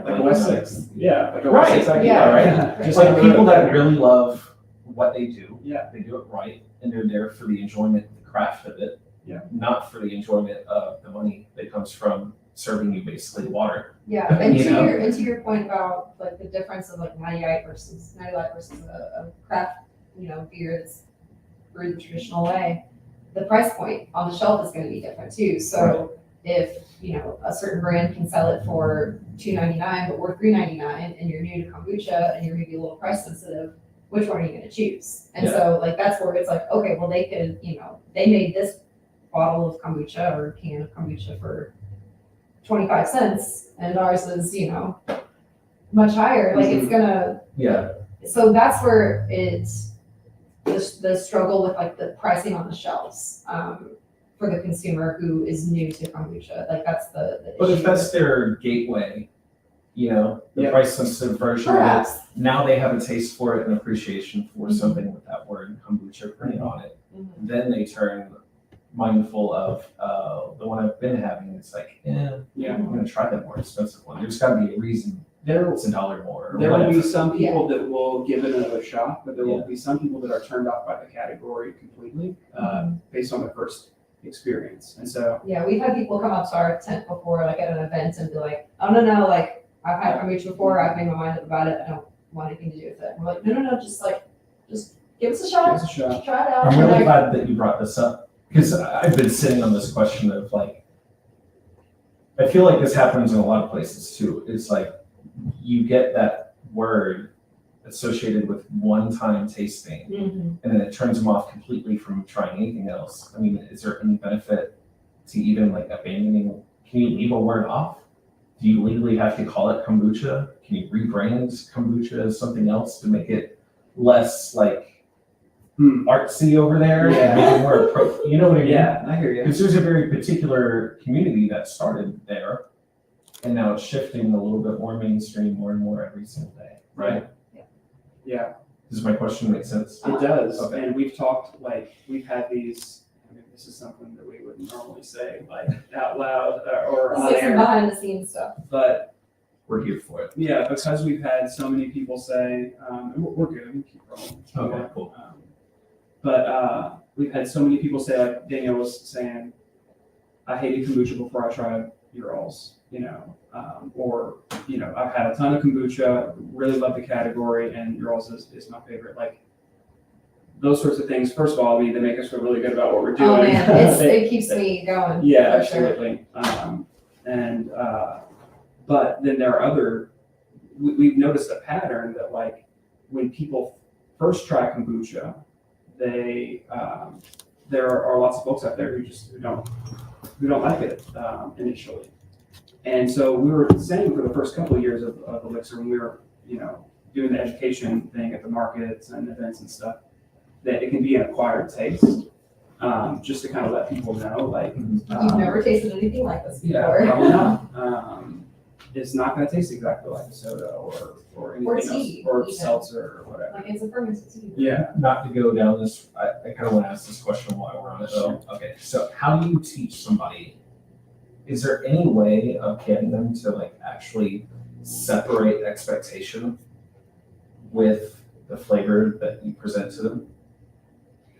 Like a West Six. Yeah, like a Right. West Six. Yeah. Right. Just like like people that really love what they do. Yeah. They do it right, and they're there for the enjoyment, the craft of it. Yeah. Not for the enjoyment of the money that comes from serving you basically water. Yeah, and You to know? your point about like the difference of like 98 versus a craft, beer that's brewed the traditional way, the price point on the shelf is going to be different too. So if a certain brand can sell it for $2.99 but we're $3.99, and you're new to kombucha and you're maybe a little price sensitive, which one are you going to choose? And so like that's where it's like, okay, well they could, they made this bottle of kombucha or can of kombucha for 25 cents and ours is, much higher. Like it's gonna, so that's where it's the struggle with like the pricing on the shelves for the consumer who is new to kombucha. Like that's the But issue. if that's their gateway, the price sensitive version of it, Perhaps. now they have a taste for it and appreciation for something with that word kombucha printed on it. Then they turn mindful of the one I've been having. It's like, I'm going to try that more expensive one. There's got to be a reason it's $1 more. Or There will be whatever. some people that will give it another shot, but there will be some people that are turned off by the category completely based on their first experience. And so, we've had people come up to our tent before, like at an event, and be like, oh no, like I've had kombucha before, I've made my mind up about it, I don't want anything to do with it. And we're like, no, just give us a shot. give us a shot. Try it out. I'm really Like, glad that you brought this up because I've been sitting on this question of like, I feel like this happens in a lot of places too. It's like you get that word associated with one-time tasting, Mhm. and then it turns them off completely from trying anything else. I mean, is there any benefit to even like abandoning? Can you leave a word off? Do you legally have to call it kombucha? Can you rebrand kombucha as something else to make it less like artsy over there? Yeah. Make it more you know what I mean? Yeah, I hear you. Because there's a very particular community that started there, and now it's shifting a little bit more mainstream more and more every single day, right? Yeah, Does my question make sense? it does. Okay. And we've talked, like, we've had these, I mean, this is something that we wouldn't normally say, like, out loud or It's on like some air. behind the scenes stuff. But We're here for it. yeah, because we've had so many people say, and we're good, we keep rolling. Okay, cool. But we've had so many people say, like Danielle was saying, I hated kombucha before I tried your alls, you know, or, you know, I've had a ton of kombucha, really love the category, and your alls is my favorite. Like, those sorts of things, first of all, I mean, they make us feel really good about what we're doing. Oh man, it keeps me going. Yeah, for sure. absolutely. But then there are we've noticed a pattern that, like, when people first try kombucha, there are lots of folks out there who don't like it initially. And so we were saying for the first couple of years of Elixir, when we were, you know, doing the education thing at the markets and events and stuff, that it can be an acquired taste. Just to kind of let people know, like, You've never tasted anything like this before. yeah, probably not. It's not going to taste exactly like a soda or anything tea, else, or even. seltzer or whatever. Like it's a fermented tea. Yeah. Not to go down this, I kind of want to ask this question while we're on it though. Okay, so how do you teach somebody? Is there any way of getting them to like actually separate expectation with the flavor that you present to them?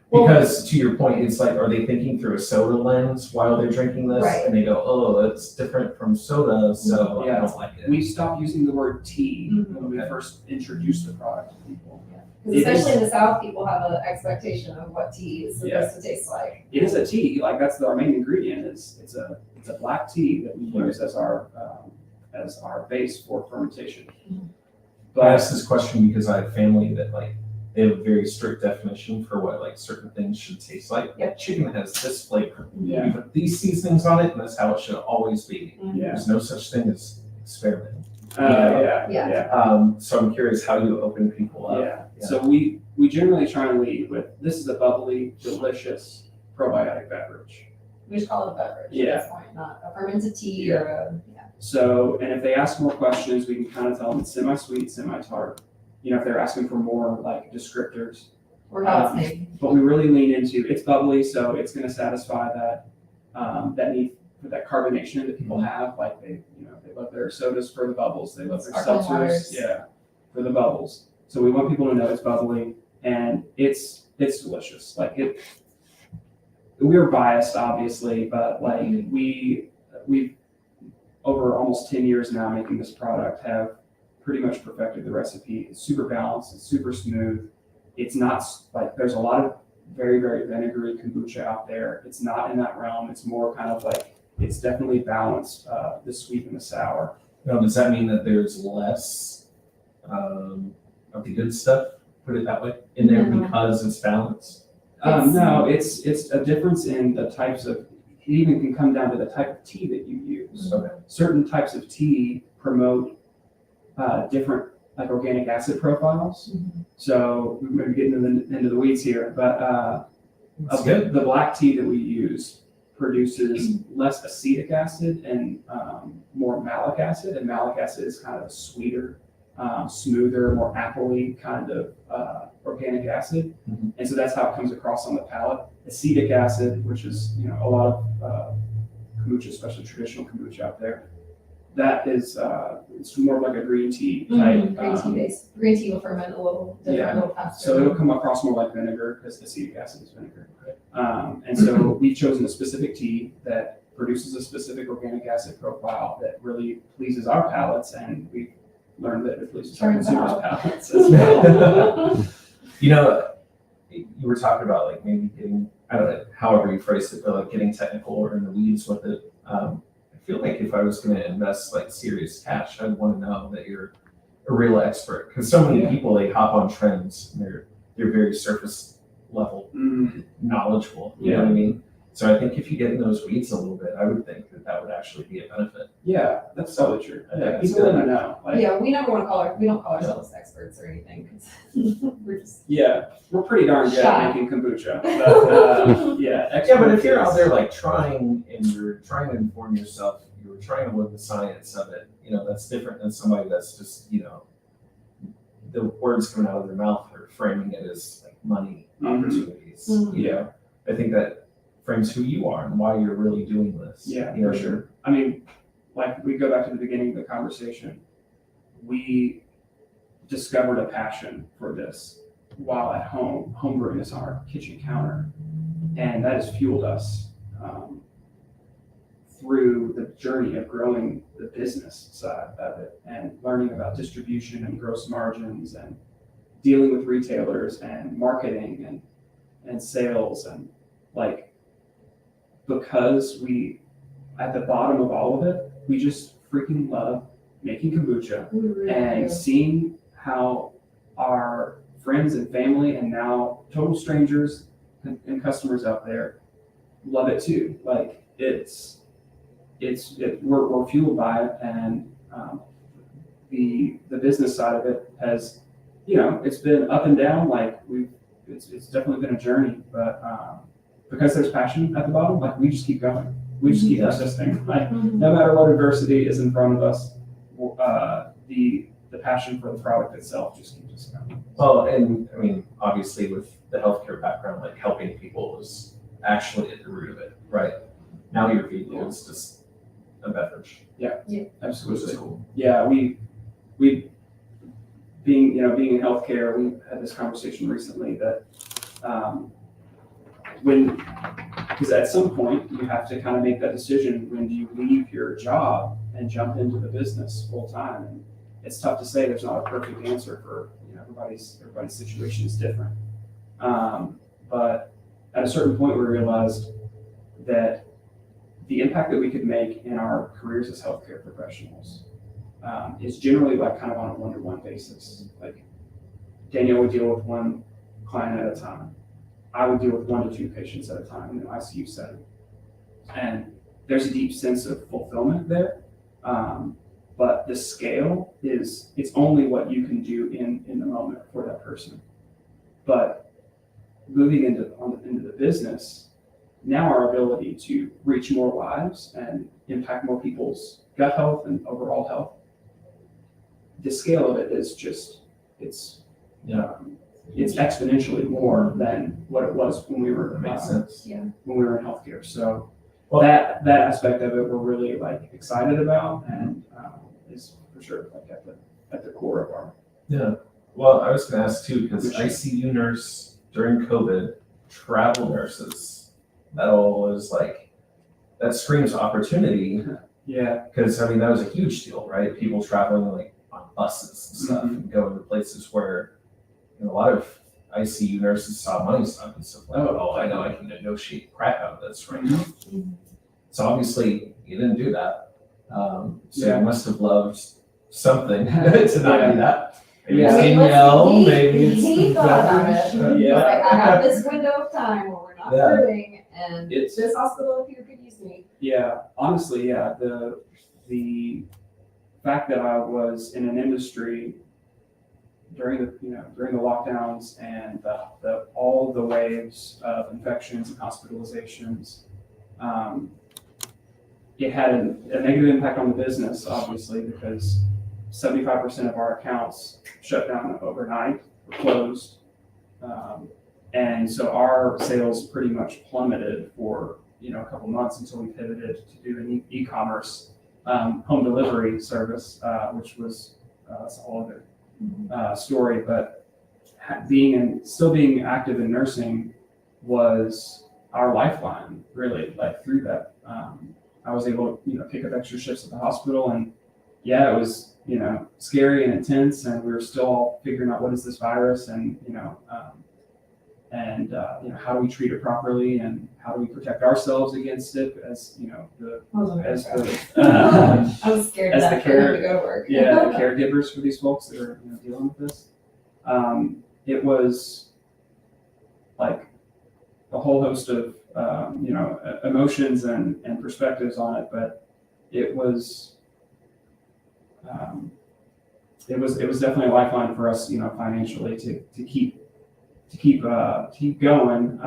Because to your point, it's like, are they thinking through a soda lens while they're drinking this? Right. And they go, oh, it's different from soda, so Yeah. I don't like it. We stopped using the word tea Mhm. when we first introduced the product to people. Because especially in the South, people have an expectation of what tea is supposed to taste like. It is a tea, like that's our main ingredient. It's a black tea that we use as our base for fermentation. Mhm. I But asked this question because I have family that like, they have a very strict definition for what like certain things should taste like. Yep. Chicken has this flavor. Yeah. You put these seasonings on it, and that's how it should always be. Mhm. yeah, There's no such thing as experimenting. yeah. So I'm curious how you open people up. Yeah. So we generally try and lead with, this is a bubbly, delicious probiotic beverage. We just call it a beverage Yeah. at this point, not a fermented tea or a, So, and if they ask more questions, we can kind of tell them it's semi-sweet, semi-tart. You know, if they're asking for more like descriptors, or how it's made. but we really lean into, it's bubbly, so it's going to satisfy that need for that carbonation that people have. Like they love their sodas for the bubbles, they love their Sparkling seltzers, waters. yeah, for the bubbles. So we want people to know it's bubbly and it's delicious. Like we're biased obviously, but like we've over almost 10 years now making this product, have pretty much perfected the recipe. It's super balanced, it's super smooth. It's not like, there's a lot of very, very vinegary kombucha out there. It's not in that realm. It's more kind of like, it's definitely balanced, the sweet and the sour. Now, does that mean that there's less of the good stuff, put it that way, in there No. because it's balanced? No, it's a difference in the types of, it even can come down to the type of tea that you use. Okay. Certain types of tea promote different like organic acid profiles. Mhm. So we may be getting into the weeds here, but That's good. the black tea that we use produces less acetic acid and more malic acid. And malic acid is kind of a sweeter, smoother, more appley kind of organic acid. Mhm. And so that's how it comes across on the palate. Acetic acid, which is, you know, a lot of kombucha, especially traditional kombucha out there, that is it's more like a green tea type. Green tea based. Green tea will ferment a little different, Yeah. a little faster. So it'll come across more like vinegar because acetic acid is vinegar. And so we've chosen a specific tea that produces a specific organic acid profile that really pleases our palates, and we've learned that it pleases our Turns consumers' out. palates as well. You know, you were talking about like maybe getting, I don't know, however you phrased it, but like getting technical or in the weeds with it. I feel like if I was going to invest like serious cash, I'd want to know that you're a real expert, because so many Yeah. people, they hop on trends and they're very surface level knowledgeable. You know what I mean? So I think if you get in those weeds a little bit, I would think that would actually be a benefit. Yeah, that's totally true. I think Yeah, that's people good. want to know. Like, Yeah, we never want to we don't call ourselves experts or anything, 'cause we're just. yeah, we're pretty darn good Shy. at making kombucha. But, Yeah, but if you're out expertise- there like trying and you're trying to inform yourself, you're trying to live the science of it, that's different than somebody that's just, the words coming out of their mouth are framing it as like money Mhm. opportunities. Yeah. I think that frames who you are and why you're really doing this. Yeah, for sure. I mean, like we go back to the beginning of the conversation, we discovered a passion for this while at home, homebrewing this on our kitchen counter. And that has fueled us through the journey of growing the business side of it and learning about distribution and gross margins and dealing with retailers and marketing and sales and like, because we, at the bottom of all of it, we just freaking love making kombucha We really and do. seeing how our friends and family and now total strangers and customers out there love it too. Like we're fueled by it, and the business side of it has, it's been up and down. Like it's definitely been a journey, but because there's passion at the bottom, like we just keep going. We just keep Yeah. persisting. Like Mhm. no matter what adversity is in front of us, the passion for the product itself just keeps us going. Well, and I mean, obviously with the healthcare background, like helping people is actually at the root of it, right? Now your vehicle is just a beverage, which Absolutely. is cool. Yeah, we being in healthcare, we had this conversation recently that because at some point you have to kind of make that decision, when do you leave your job and jump into the business full time? And it's tough to say. There's not a perfect answer for everybody's situation is different. But at a certain point, we realized that the impact that we could make in our careers as healthcare professionals is generally like kind of on a one-to-one basis. Like Danielle would deal with one client at a time. I would deal with 1 to 2 patients at a time in an ICU setting. And there's a deep sense of fulfillment there. But the scale it's only what you can do in the moment for that person. But moving into the business, now our ability to reach more lives and impact more people's gut health and overall health, the scale of it is just, it's exponentially more than what it was when we were That makes sense. when we were in healthcare. So Well- that aspect of it we're really like excited about, and is for sure like at the core of our. Yeah. Well, I was going to ask too, because Which- ICU nurse during COVID, travel nurses, that all is like, that screams opportunity. Yeah. Because I mean, that was a huge deal, right? People traveling like on buses and stuff and going to places where a lot of ICU nurses saw money stuff and stuff like, oh, I know I can negotiate crap out of this right now. So obviously you didn't do that. So Yeah. you must have loved something to not do that. Maybe Yeah. it's I mean, Danielle, he- maybe it's he thought about it. beverage. He's like, I have this window of time where we're not Yeah. hurting, and It's- this hospital up here could use me. Yeah, honestly, yeah. The fact that I was in an industry during the lockdowns and all the waves of infections and hospitalizations, it had a negative impact on the business, obviously, because 75% of our accounts shut down overnight, or closed. And so our sales pretty much plummeted for a couple months until we pivoted to do an e-commerce home delivery service, which was that's a whole other story. But still being active in nursing was our lifeline, really. Like through that, I was able to pick up extra shifts at the hospital, and yeah, it was scary and intense, and we were still all figuring out what is this virus, and and how do we treat it properly, and how do we protect ourselves against it as the I was scared of as that the for him to go to work. the caregivers for these folks that are dealing with this. It was like a whole host of emotions and perspectives on it, but it was definitely a lifeline for us, financially to keep going,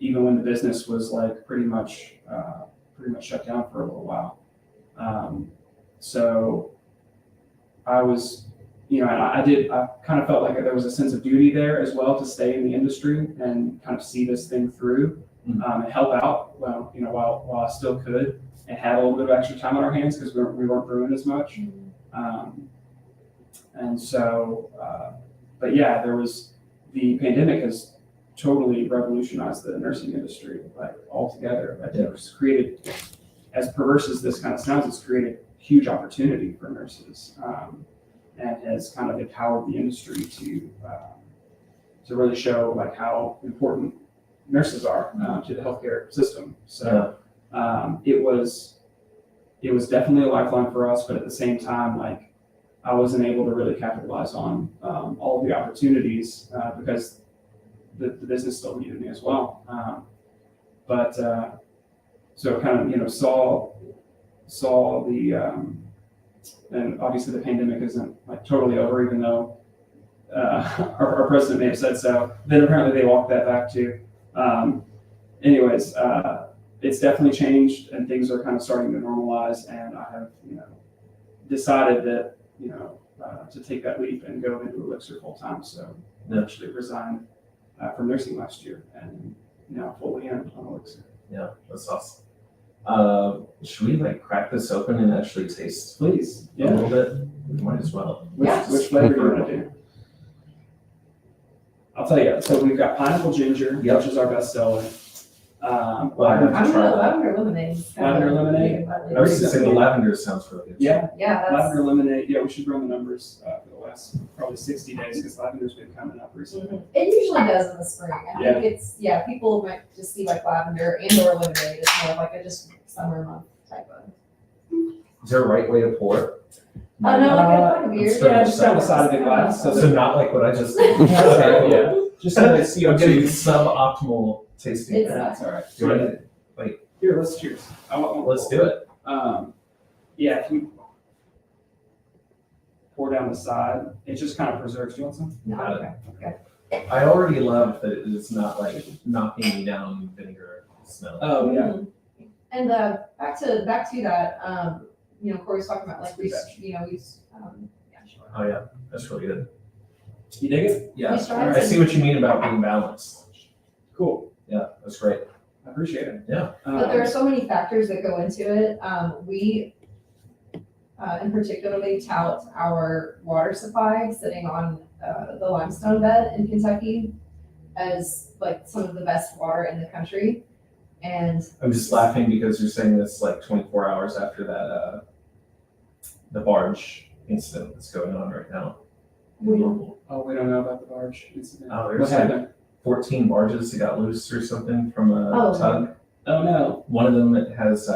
even when the business was like pretty much shut down for a little while. So I was, I kind of felt like there was a sense of duty there as well to stay in the industry and kind of see this thing through, and help out. Well, while I still could, and had a little bit of extra time on our hands because we weren't brewing as much. And so, but yeah, the pandemic has totally revolutionized the nursing industry, like altogether. I think it's created, as perverse as this kind of sounds, it's created huge opportunity for nurses, and has kind of empowered the industry to really show like how important nurses are to the healthcare system. So it was definitely a lifeline for us, but at the same time, like, I wasn't able to really capitalize on all of the opportunities because the business still needed me as well. So kind of saw the and obviously the pandemic isn't like totally over, even though our president may have said so. Then apparently they walked that back too. It's definitely changed, and things are kind of starting to normalize. And I have decided that to take that leap and go into Elixir full time. So I actually resigned from nursing last year, and now fully in on Elixir. Yeah, that's awesome. Should we like crack this open and actually taste, Please? a little bit? We might as well. Which flavor do you want to do? I'll tell you. So we've got pineapple ginger, which is our best seller. Well, I have to I'm try gonna that. lavender lemonade. Lavender lemonade? I was gonna say the lavender sounds really good. Yeah, Yeah, that's, lavender lemonade. Yeah, we should run the numbers for the last probably 60 days because lavender's been coming up recently. it usually does in the spring. I Yeah. think people might just see like lavender and or lemonade. It's more of like a just summer month type of. Is there a right way to pour it? Oh, no, like a kind of weird. Yeah, just down the side of the glass. So not like what I just. Yeah, just so they see I'm getting CO2. suboptimal tasting. It's That's all right. Do I need- Here, let's cheers. I want one. Let's do it. Yeah, if you pour down the side, it just kind of preserves. Do you want some? No, Got okay, okay. I already love that it's not like knocking me down vinegar smell. Oh, yeah. Mhm. And back to that, Corey's talking about like we yeah, sure. Oh yeah, that's really good. You dig it? Yeah, We tried I see what you mean about being balanced. Cool. Yeah, that's great. I appreciate it. Yeah. But there are so many factors that go into it. We, in particularly, tout our water supply sitting on the limestone bed in Kentucky as like some of the best water in the country. And I'm just laughing because you're saying this like 24 hours after that the barge incident that's going on right now. we Oh, we don't know about the barge incident. Oh, What there's like happened? 14 barges that got loose or something from a Oh. tug. Oh, no. One of them has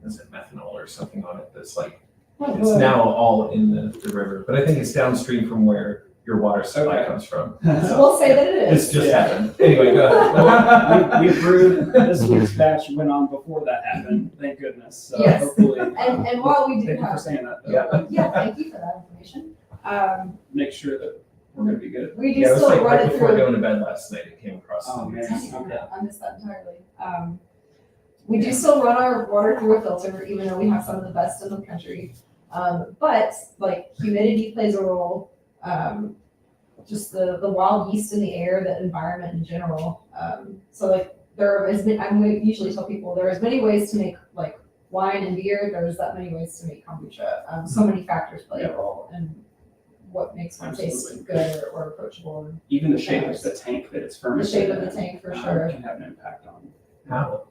is it methanol or something on it that's like it's now all in the river. But I think it's downstream from where your water supply Okay. comes from. We'll say that it This is. just Yeah. happened. Anyway, go ahead. we brewed this week's batch went on before that happened. Thank goodness. So Yes. hopefully. And while we do Thank you for have, saying that. Though. Yeah. yeah, thank you for that information. Make sure that we're going to be good. We do Yeah, it was still like run right it before through. going to bed last night. It came across. Oh, man. Okay. I missed that entirely. We do still run our water through a filter, even though we have some of the best in the country. But like humidity plays a role. Just the wild yeast in the air, the environment in general. So like there are as many, we usually tell people there are as many ways to make like wine and beer. There's that many ways to make kombucha. So many factors play a role in what makes one taste Absolutely. good or approachable. Even the shape of the tank that it's The fermented shape of the in, tank for sure. can have an impact on. How?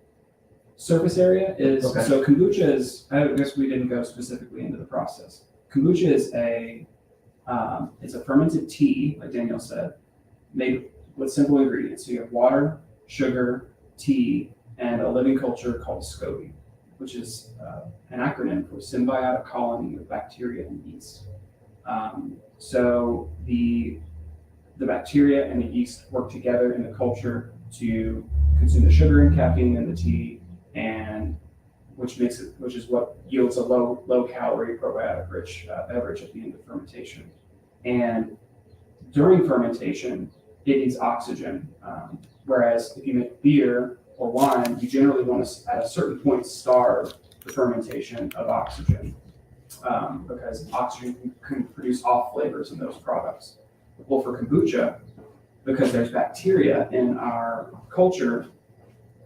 Surface area is, Okay. so kombucha is, I guess we didn't go specifically into the process. Kombucha is it's a fermented tea, like Daniel said, made with simple ingredients. So you have water, sugar, tea, and a living culture called SCOBY, which is an acronym for symbiotic colony of bacteria and yeast. So the bacteria and the yeast work together in the culture to consume the sugar and caffeine in the tea, and which is what yields a low calorie probiotic rich beverage at the end of fermentation. And during fermentation, it needs oxygen. Whereas if you make beer or wine, you generally want to, at a certain point, starve the fermentation of oxygen, because oxygen can produce off flavors in those products. Well, for kombucha, because there's bacteria in our culture,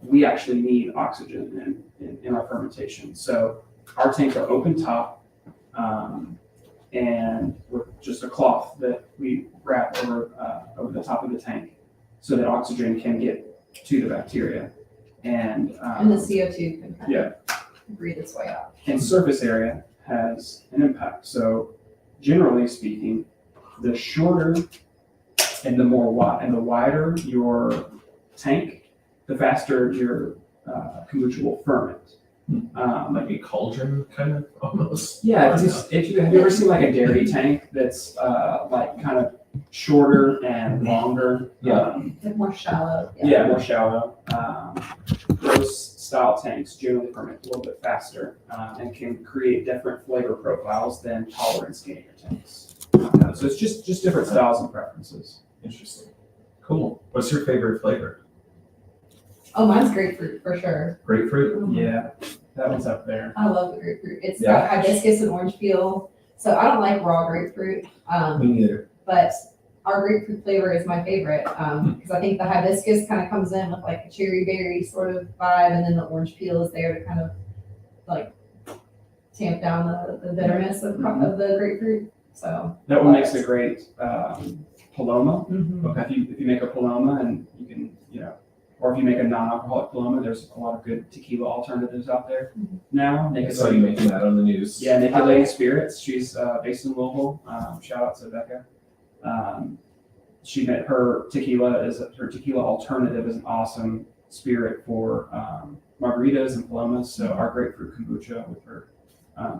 we actually need oxygen in our fermentation. So our tanks are open top, and with just a cloth that we wrap over the top of the tank so that oxygen can get to the bacteria. And And the CO2 can kind yeah. of breathe its way out. And surface area has an impact. So generally speaking, the shorter and the wider your tank, the faster your kombucha will ferment. Like a cauldron kind of almost. Yeah, have you ever seen like a dairy tank that's like kind of shorter and longer? Yeah. Like more shallow. Yeah, more shallow. Those style tanks generally ferment a little bit faster and can create different flavor profiles than taller and skinnier tanks. So it's just different styles and preferences. Interesting. Cool. What's your favorite flavor? Oh, mine's grapefruit for sure. Grapefruit? Yeah, that one's up there. I love the grapefruit. It's Yeah. got hibiscus and orange peel. So I don't like raw grapefruit, Me neither. but our grapefruit flavor is my favorite because I think the hibiscus kind of comes in with like a cherry berry sort of vibe, and then the orange peel is there to kind of like tamp down the bitterness of the grapefruit. So That one makes a great paloma. mhm. If you make a paloma, and you can, or if you make a non-alcoholic paloma, there's a lot of good tequila alternatives out there now. I saw you making that on the news. Yeah, Naked Oh, Lady yeah. Spirits. She's based in Louisville. Shout out to Becca. She made her tequila alternative is an awesome spirit for margaritas and palomas. So our grapefruit kombucha with her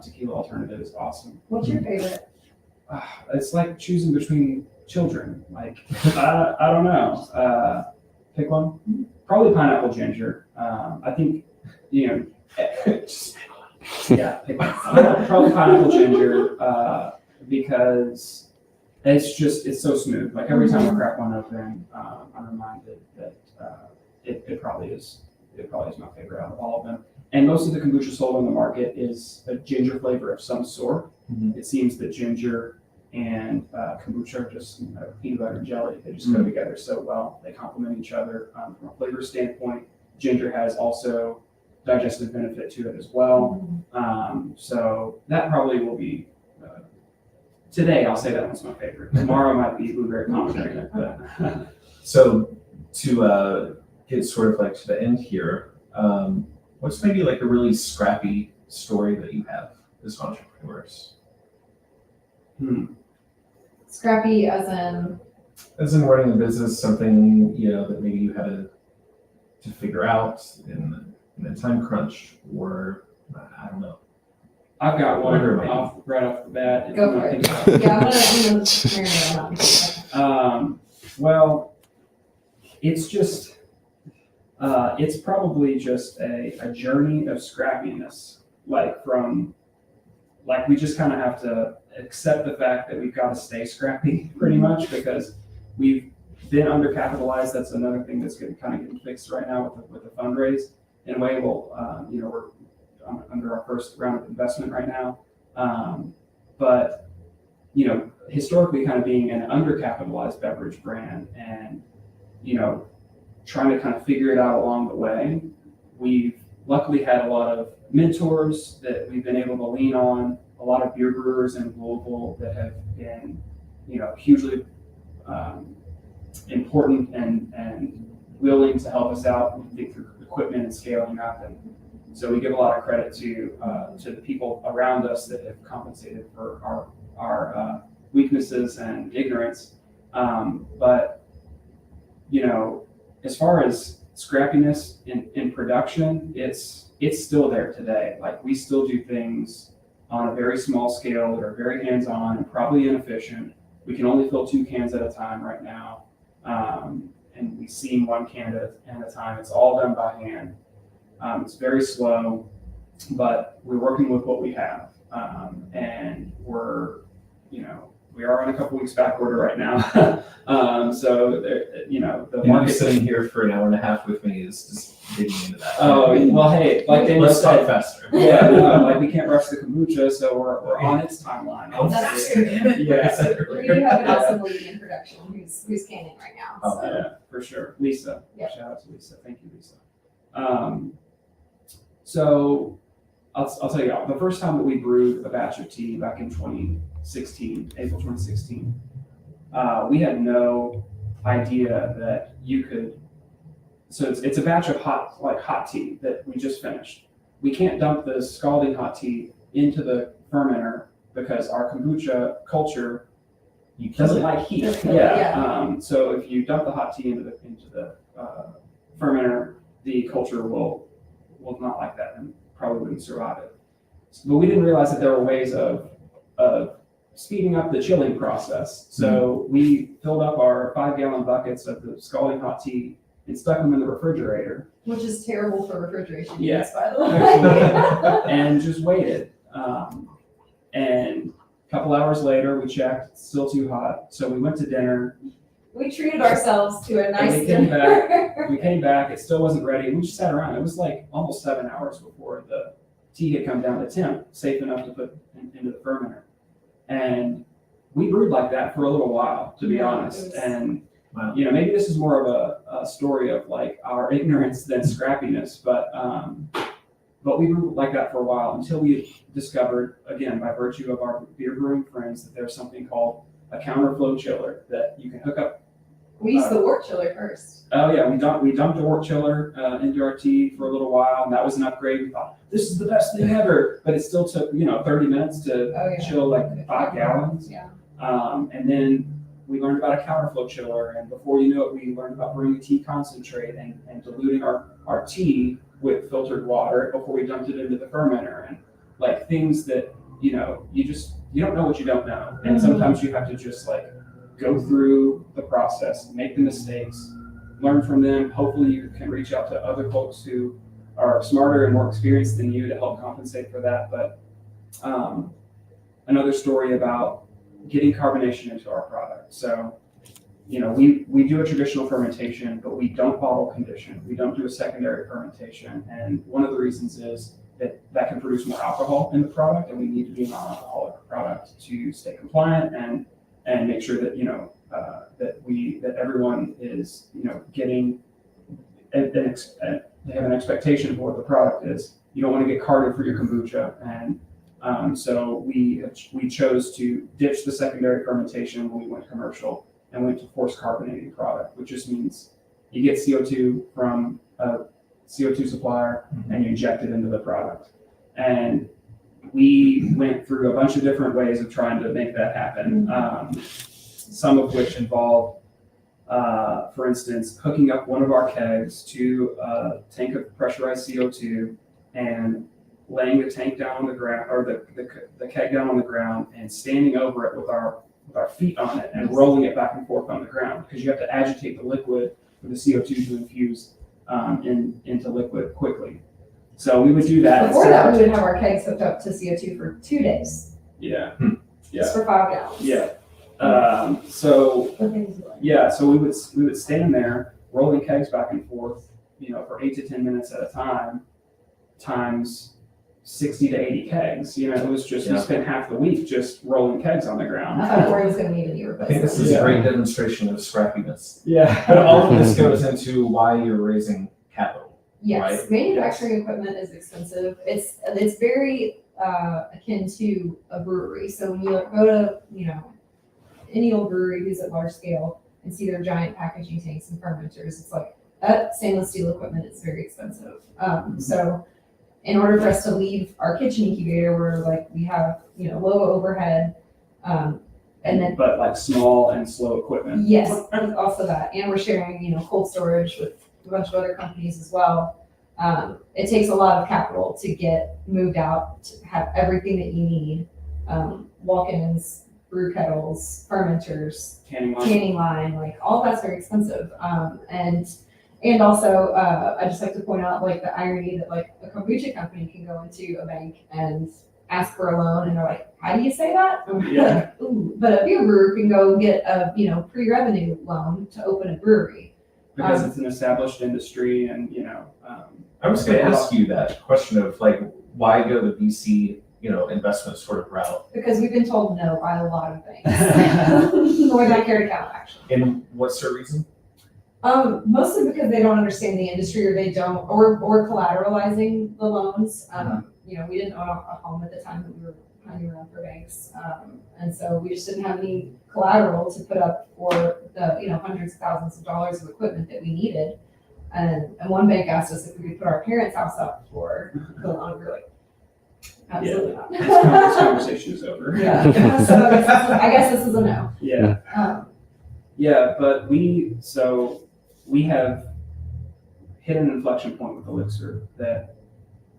tequila alternative is awesome. What's your favorite? It's like choosing between children. Like I don't know. Pick one. Probably pineapple ginger. I think just yeah. Pick one. Probably pineapple ginger because it's so smooth. Like every time I crack one open, I'm reminded that it probably is my favorite out of all of them. And most of the kombucha sold on the market is a ginger flavor of some sort. Mhm. It seems that ginger and kombucha are just peanut butter and jelly. They just go together so well. They complement each other from a flavor standpoint. Ginger has also digestive benefit to it as well. So that probably will be. Today, I'll say that one's my favorite. Tomorrow might be blueberry pomegranate. But So to get sort of like to the end here, what's maybe like a really scrappy story that you have as entrepreneurs? Scrappy as in As in running a business, something that maybe you had to figure out in a time crunch, or I don't know. I've got one Whatever it may be. right off the bat. Go for it. Yeah, I want to marinate on that. Well, it's just, it's probably just a journey of scrappiness. We just kind of have to accept the fact that we've got to stay scrappy pretty much because we've been undercapitalized. That's another thing that's getting fixed right now with the fundraise. In a way, we're under our first round of investment right now. But historically kind of being an undercapitalized beverage brand and, trying to kind of figure it out along the way, we've luckily had a lot of mentors that we've been able to lean on, a lot of beer brewers in Louisville that have been, hugely important and willing to help us out with the equipment and scaling up. And so we give a lot of credit to the people around us that have compensated for our weaknesses and ignorance. But you know, as far as scrappiness in production, it's still there today. Like we still do things on a very small scale that are very hands-on and probably inefficient. We can only fill 2 cans at a time right now. And we seam 1 can at a time. It's all done by hand. It's very slow, but we're working with what we have. And we're, you know, we are on a couple weeks back order right now. So, you know, the You market sitting here for an hour and a half with me is just digging into that. Oh, well, hey, like Daniel Let's talk said, faster. yeah, no, like we can't rush the kombucha, so we're on its timeline. That's true. Yeah. We do have an awesome lady in production who's canning right now. Oh, So. Yeah, for sure. Lisa. Yeah. Shout out to Lisa. Thank you, Lisa. So I'll tell you, the first time that we brewed a batch of tea back in 2016, April 2016, we had no idea that you could. So it's a batch of hot tea that we just finished. We can't dump the scalding hot tea into the fermenter because our kombucha culture doesn't like heat. Yeah. So if you dump the hot tea into the fermenter, the culture will not like that and probably wouldn't survive it. But we didn't realize that there were ways of speeding up the chilling process. So we filled up our 5-gallon buckets of the scalding hot tea and stuck them in the refrigerator. Which is terrible for refrigeration Yeah. units, by the way. And just waited. And a couple hours later, we checked, still too hot. So we went to dinner. We treated ourselves to a nice we came dinner. We came back, it still wasn't ready. We just sat around. It was like almost 7 hours before the tea had come down to temp, safe enough to put into the fermenter. And we brewed like that for a little while, to be Yeah, honest. it was- And Wow. you know, maybe this is more of a story of like our ignorance than scrappiness, but we brewed like that for a while until we discovered, again, by virtue of our beer brewing friends, that there's something called a counterflow chiller that you can hook up. We used the wort chiller first. Oh yeah, we dumped a wort chiller into our tea for a little while, and that was an upgrade. We thought this is the best thing ever, but it still took 30 minutes to Oh, yeah. chill like 5 gallons. Yeah. And then we learned about a counterflow chiller, and before you knew it, we learned about brewing tea concentrate and diluting our tea with filtered water before we dumped it into the fermenter, and like things that you don't know what you don't know, and sometimes you have to just like go through the process, make the mistakes, learn from them. Hopefully you can reach out to other folks who are smarter and more experienced than you to help compensate for that. But another story about getting carbonation into our product. So, we do a traditional fermentation, but we don't bottle condition. We don't do a secondary fermentation. And one of the reasons is that can produce more alcohol in the product, and we need to be a non-alcoholic product to stay compliant and make sure that that everyone is getting they have an expectation of what the product is. You don't want to get carded for your kombucha, and so we chose to ditch the secondary fermentation when we went commercial and went to forced carbonating product, which just means you get CO2 from a CO2 supplier and you inject it into the product. And we went through a bunch of different ways of trying to make that happen. Some of which involved, for instance, hooking up one of our kegs to a tank of pressurized CO2 and laying the tank down on the ground, or the keg down on the ground, and standing over it with our feet on it and rolling it back and forth on the ground, because you have to agitate the liquid for the CO2 to infuse into liquid quickly. So we would do that. Before that, we would have our kegs hooked up to CO2 for 2 days. Yeah. Just for 5 gallons. Yeah. So we would stand there rolling kegs back and forth, for 8 to 10 minutes at a time, times 60 to 80 kegs. It was just, we spent half the week just rolling kegs on the ground. I thought Corey was going to need a new I think this is a great demonstration of scrappiness. Yeah. But all of this goes into why you're raising capital. Yes, Right. Manufacturing equipment is expensive. It's very akin to a brewery. So when you go to, any old brewery who's at large scale and see their giant packaging tanks and fermenters, it's like that stainless steel equipment is very expensive. So in order for us to leave our kitchen incubator where we have, low overhead, And then, But like small and slow equipment. yes, also that, and we're sharing, cold storage with a bunch of other companies as well. It takes a lot of capital to get moved out, to have everything that you need. Walk-ins, brew kettles, fermenters, canning line, like all that's very expensive. And also, I just like to point out like the irony that like a kombucha company can go into a bank and ask for a loan, and they're like, "How do you say that?" And we're Yeah. like, "Ooh," but a beer brewer can go get a pre-revenue loan to open a brewery. Because it's an established industry, and I was going to ask you that question of like, why go the VC, investment sort of route? Because we've been told no by a lot of things. More than I care to count, actually. And what's the reason? Mostly because they don't understand the industry, or they don't, or collateralizing the loans. We didn't own a home at the time that we were hunting around for banks, and so we just didn't have any collateral to put up for the hundreds of thousands of dollars of equipment that we needed. And one bank asked us if we could put our parents' house up for the loan. We were like, absolutely not. this conversation is over. Yeah. So I guess this is a no. Yeah. Yeah, but we have hit an inflection point with Elixir that,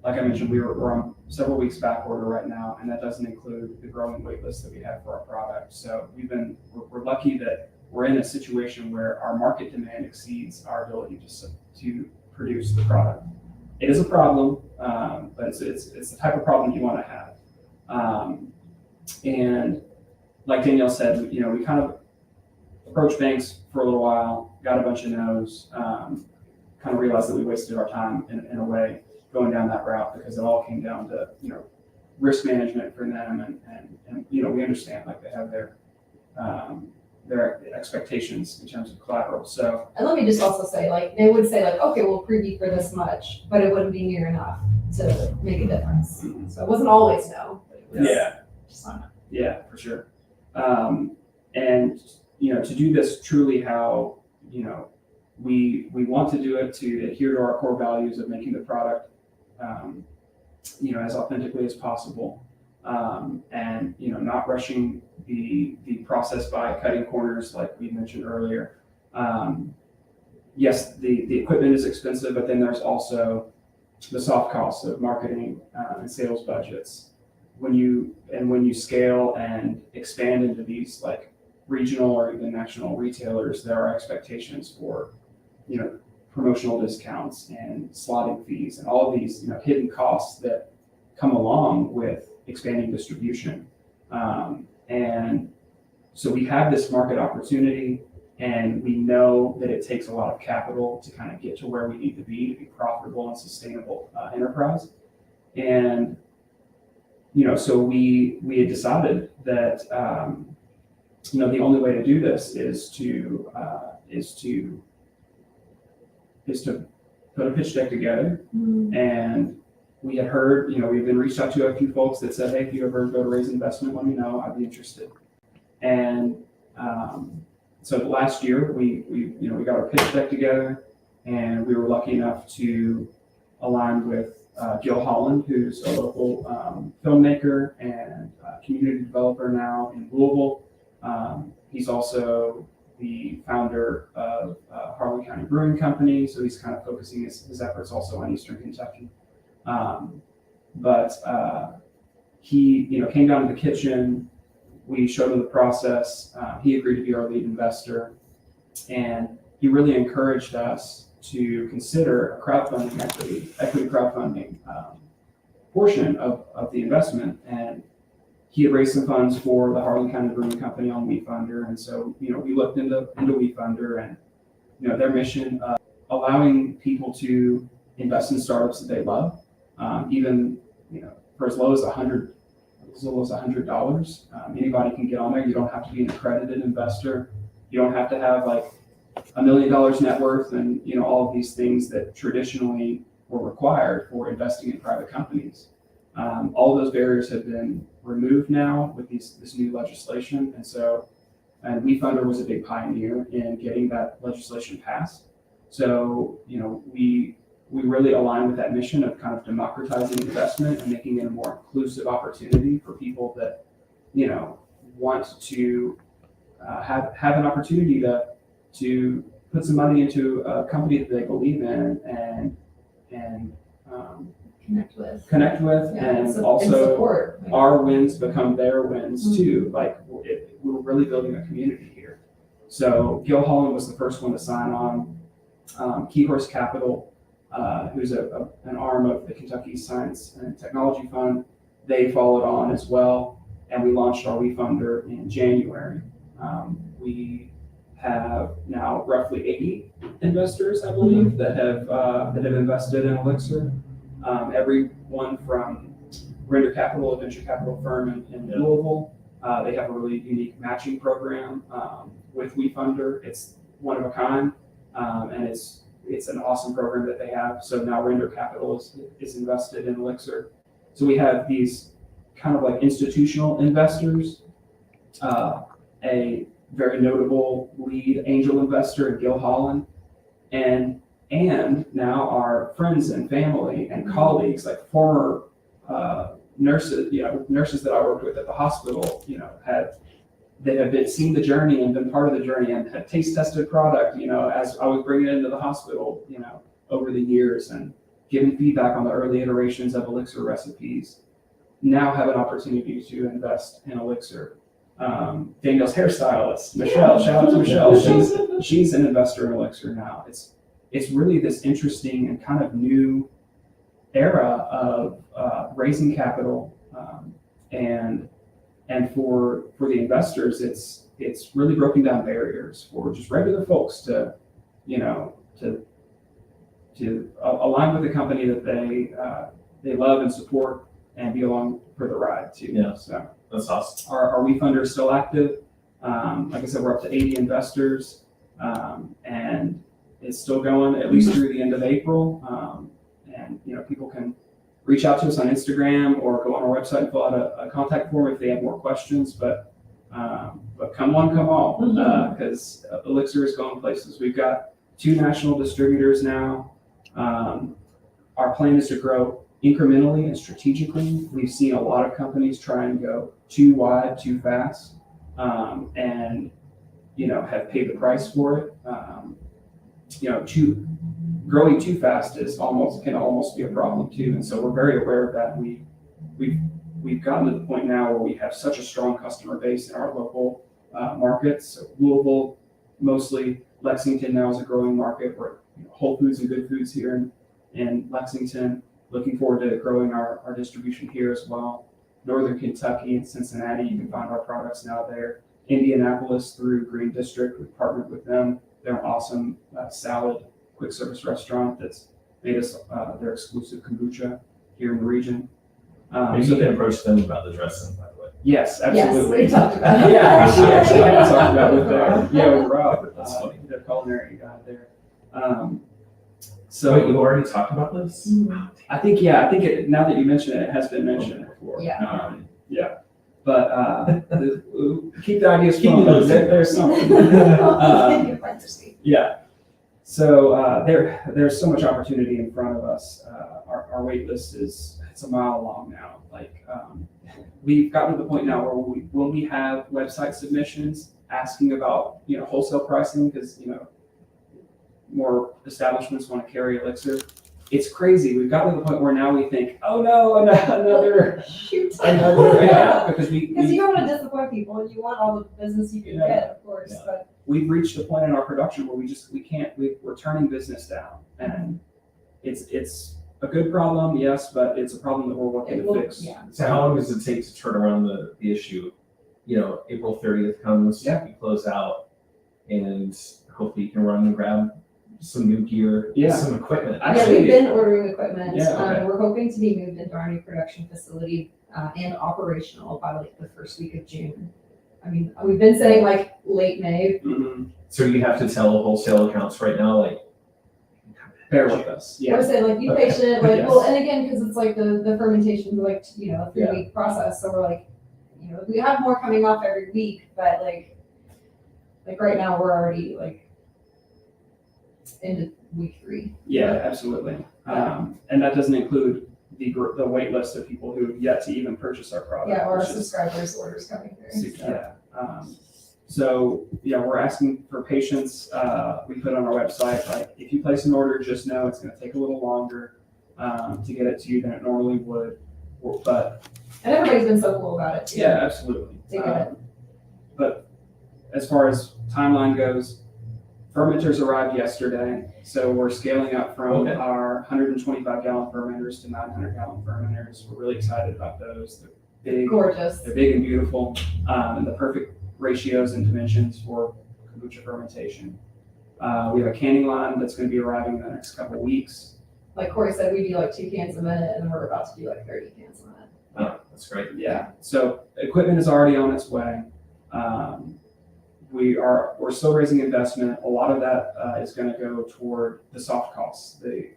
like I mentioned, we're on several weeks back order right now, and that doesn't include the growing wait list that we have for our product. So we're lucky that we're in a situation where our market demand exceeds our ability to produce the product. It is a problem, but it's the type of problem you want to have. And like Danielle said, we kind of approached banks for a little while, got a bunch of no's, kind of realized that we wasted our time in a way going down that route, because it all came down to risk management for them, and we understand like they have their expectations in terms of collateral. So, and let me just also say, like, they would say like, okay, we'll prove you for this much, but it wouldn't be near enough to make a difference. So it wasn't always no, but it was just not enough. Yeah, for sure. And to do this truly how we want to do it, to adhere to our core values of making the product as authentically as possible, and not rushing the process by cutting corners like we mentioned earlier. Yes, the equipment is expensive, but then there's also the soft costs of marketing and sales budgets. When you scale and expand into these like regional or even national retailers, there are expectations for promotional discounts and slotting fees and all of these hidden costs that come along with expanding distribution. And so we have this market opportunity, and we know that it takes a lot of capital to kind of get to where we need to be profitable and sustainable enterprise. And so we had decided that the only way to do this is to put a pitch deck together. And we had heard, we've been reached out to a few folks that said, hey, if you ever go to raise investment, let me know, I'd be interested. And so last year we got our pitch deck together, and we were lucky enough to align with Gil Holland, who's a local filmmaker and community developer now in Louisville. He's also the founder of Harlan County Brewing Company, so he's kind of focusing his efforts also on Eastern Kentucky. But he came down to the kitchen. We showed him the process. He agreed to be our lead investor, and he really encouraged us to consider a crowdfunding equity crowdfunding portion of the investment. And he had raised some funds for the Harlan County Brewing Company on WeFunder, and so we looked into WeFunder and their mission of allowing people to invest in startups that they love, even for as low as $100. Anybody can get on there. You don't have to be an accredited investor. You don't have to have like $1 million net worth and all of these things that traditionally were required for investing in private companies. All those barriers have been removed now with this new legislation, and WeFunder was a big pioneer in getting that legislation passed. So we really align with that mission of kind of democratizing investment and making it a more inclusive opportunity for people that want to have an opportunity to put some money into a company that they believe in and connect with, Yeah, and and also support. our wins become their wins too. Like we're really building a community here. So Gil Holland was the first one to sign on. Key Horse Capital, who's an arm of the Kentucky Science and Technology Fund, they followed on as well, and we launched our WeFunder in January. We have now roughly 80 investors, I believe, that have invested in Elixir. Everyone from Render Capital, a venture capital firm in Louisville. They have a really unique matching program with WeFunder. It's one of a kind, and it's an awesome program that they have. So now Render Capital is invested in Elixir. So we have these kind of like institutional investors, a very notable lead angel investor in Gil Holland, and now our friends and family and colleagues, like former nurses that I worked with at the hospital, they have seen the journey and been part of the journey and have taste tested product, as I was bringing it into the hospital, over the years and giving feedback on the early iterations of Elixir recipes. Now have an opportunity to invest in Elixir. Danielle's hairstylist, Michelle, shout out to Michelle. She's an investor in Elixir now. It's really this interesting and kind of new era of raising capital, and for the investors, it's really broken down barriers for just regular folks to align with the company that they love and support and be along for the ride too. Yeah. So That's awesome. our WeFunder is still active. Like I said, we're up to 80 investors, and it's still going at least through the end of April. And people can reach out to us on Instagram or go on our website and fill out a contact form if they have more questions. But come one, come all, because Elixir is going places. We've got 2 national distributors now. Our plan is to grow incrementally and strategically. We've seen a lot of companies try and go too wide, too fast, and have paid the price for it. Growing too fast can almost be a problem too, and so we're very aware of that. We've gotten to the point now where we have such a strong customer base in our local markets. So Louisville, mostly. Lexington now is a growing market. We're Whole Foods and Good Foods here in Lexington. Looking forward to growing our distribution here as well. Northern Kentucky and Cincinnati, you can find our products now there. Indianapolis through Green District, we've partnered with them. They're an awesome salad quick service restaurant that's made us their exclusive kombucha here in the region. Maybe you can approach them about the dressing, by the way. Yes, absolutely. Yes, we talked about it. Yeah, we actually have talked about with Rob. That's funny. The culinary guy there. So you already talked about this? I think now that you mention it, it has been mentioned before. Yeah. But keep the ideas flowing. There's something. Yeah. So there's so much opportunity in front of us. Our wait list it's a mile long now. We've gotten to the point now where when we have website submissions asking about wholesale pricing, because more establishments want to carry Elixir. It's crazy. We've gotten to the point where now we think, oh no, another Shoot. because Because you don't want to disappoint people, and you want all the business you can get, of course. Yeah. But we've reached a point in our production where we're turning business down, and it's a good problem, yes, but it's a problem that we're working to fix. Yeah. So how long does it take to turn around the issue? April 30th comes, we close out, and hopefully you can run and grab some new gear, some equipment. We've been ordering equipment. Yeah, okay. We're hoping to be moved into our new production facility and operational by the first week of June. I mean, we've been saying late May. Mm-hmm. So you have to tell wholesale accounts right now, Bear with us. Yeah. We're saying be patient. Yes. Well, and again, because it's the fermentation, a 3-week process. So we're we have more coming off every week, but right now we're already into week 3. Yeah, absolutely. And that doesn't include the wait list of people who have yet to even purchase our product. Yeah, or our which is- subscribers orders coming through. Yeah. So yeah, we're asking for patience. We put on our website, like, if you place an order, just know it's going to take a little longer to get it to you than it normally would. But And everybody's been so cool about it too. yeah, absolutely. They get it. But as far as timeline goes, fermenters arrived yesterday, so we're scaling up from Okay. our 125-gallon fermenters to 900-gallon fermenters. We're really excited about those. They're big. Gorgeous. They're big and beautiful, and the perfect ratios and dimensions for kombucha fermentation. We have a canning line that's going to be arriving in the next couple of weeks. Like Corey said, we do like 2 cans a minute, and we're about to do like 30 cans a minute. Oh, that's great. Yeah, so equipment is already on its way. We're still raising investment. A lot of that is going to go toward the soft costs, the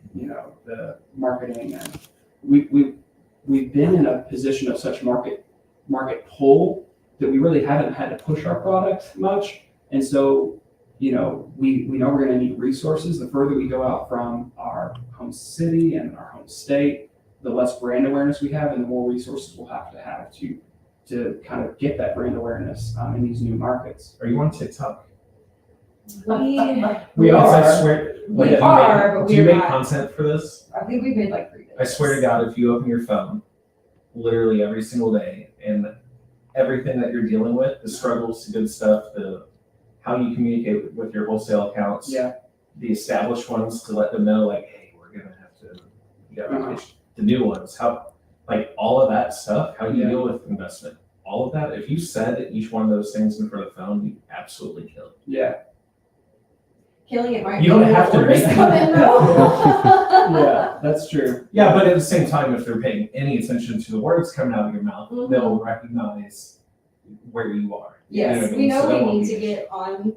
marketing, and we've been in a position of such market pull that we really haven't had to push our product much. And so, we know we're going to need resources. The further we go out from our home city and our home state, the less brand awareness we have, and the more resources we'll have to kind of get that brand awareness in these new markets. Are you on TikTok? We Because I are. swear, We do you are, but do you we're make not. content for this? I think we've made like 3 videos. I swear to God, if you open your phone, literally every single day, and everything that you're dealing with, the struggles, the good stuff, how you communicate with your wholesale accounts, Yeah. the established ones to let them know, like, hey, we're gonna have to, the new ones, all of that stuff, how you Yeah. deal with investment, all of that. If you said each one of those things in front of the phone, you absolutely kill it. Yeah. Killing it might You don't be have to orders make- come in though. Yeah, that's true. Yeah, but at the same time, if they're paying any attention to the words coming out of your mouth, Mhm. they'll recognize where you are. Yes, You we know So that we won't need be to an issue. get on,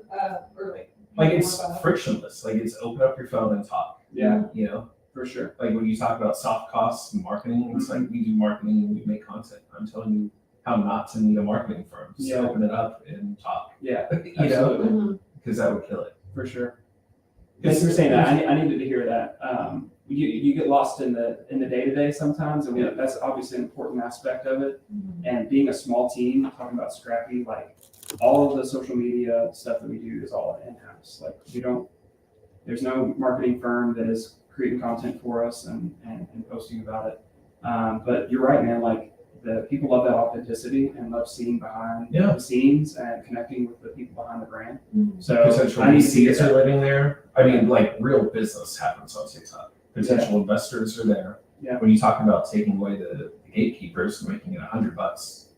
or Like, it's frictionless. Like, it's open up your phone and talk. Yeah, You know, for sure. like when you talk about soft costs and marketing, it's like we do marketing and we make content. I'm telling you how not to need a marketing firm. Just Yeah. open it up and talk. Yeah, You know, absolutely, Mhm. because that would kill it. for sure. Thanks for saying that. I needed to hear that. You get lost in the day-to-day sometimes, and Yeah. that's obviously an important aspect of it. Mhm. And being a small team, talking about Scrappy, like all of the social media stuff that we do is all in-house. Like there's no marketing firm that is creating content for us and posting about it. But you're right, man. Like the people love that authenticity and love seeing behind Yeah. the scenes and connecting with the people behind the brand. Mhm. So Potential I need to see VCs are that. living there. I mean, like real business happens on TikTok. Potential investors are there. Yeah. When you talk about taking away the gatekeepers and making it $100.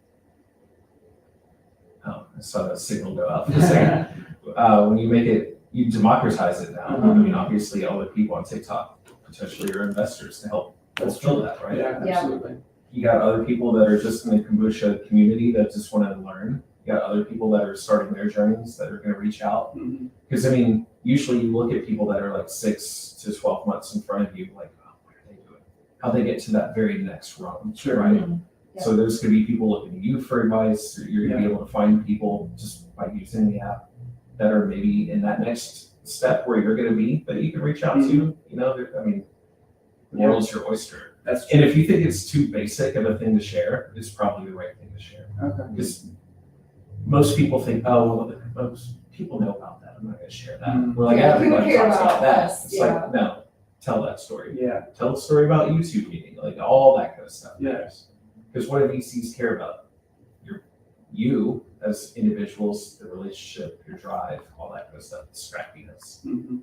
Oh, I saw that signal go out for a second. When you make it, you democratize it now. I mean, obviously, all the people on TikTok potentially are investors to help That's fulfill true. that, right? Yeah, Yeah. absolutely. You got other people that are just in the kombucha community that just want to learn. You got other people that are starting their journeys that are going to reach out. Mhm. Because I mean, usually you look at people that are like 6 to 12 months in front of you, like, oh, what are they doing? How they get to that very next rung, Sure. right? Mhm. Yeah. So there's going to be people looking at you for advice. Or you're going to be able to find people just by using the app that are maybe in that next step where you're going to be that you can reach out to. You know, I mean, the Yeah. world's your oyster. That's true. And if you think it's too basic of a thing to share, it's probably the right thing to share. Okay. Because most people think, oh, well, most people know about that. I'm not going to share that. Mhm. We're like, Yeah, people everybody care talks about about that. us, It's yeah. like, no, tell that story. Yeah. Tell the story about YouTube meeting, like all that kind of stuff. Yes. Because what do VCs care about? You as individuals, the relationship, your drive, all that kind of stuff, the scrappiness. Mhm.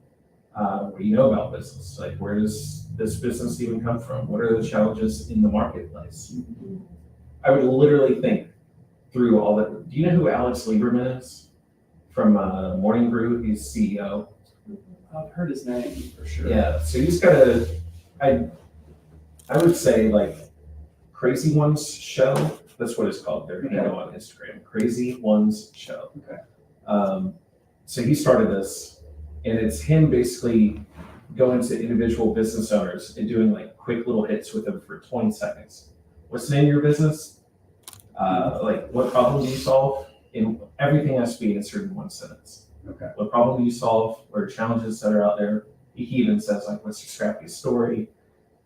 What do you know about business? Like, where does this business even come from? What are the challenges in the marketplace? I would literally think through all that. Do you know who Alex Lieberman is? From Morning Brew, he's CEO. I've heard his name for sure. Yeah, so he's got I would say like Crazy Ones Show. That's what it's called. Their handle on Instagram, Crazy Ones Show. Okay. So he started this, and it's him basically going to individual business owners and doing like quick little hits with them for 20 seconds. What's the name of your business? Like, what problem do you solve? And everything has to be answered in one sentence. Okay. What problem do you solve? What are challenges that are out there? He even says, like, what's your scrappiest story?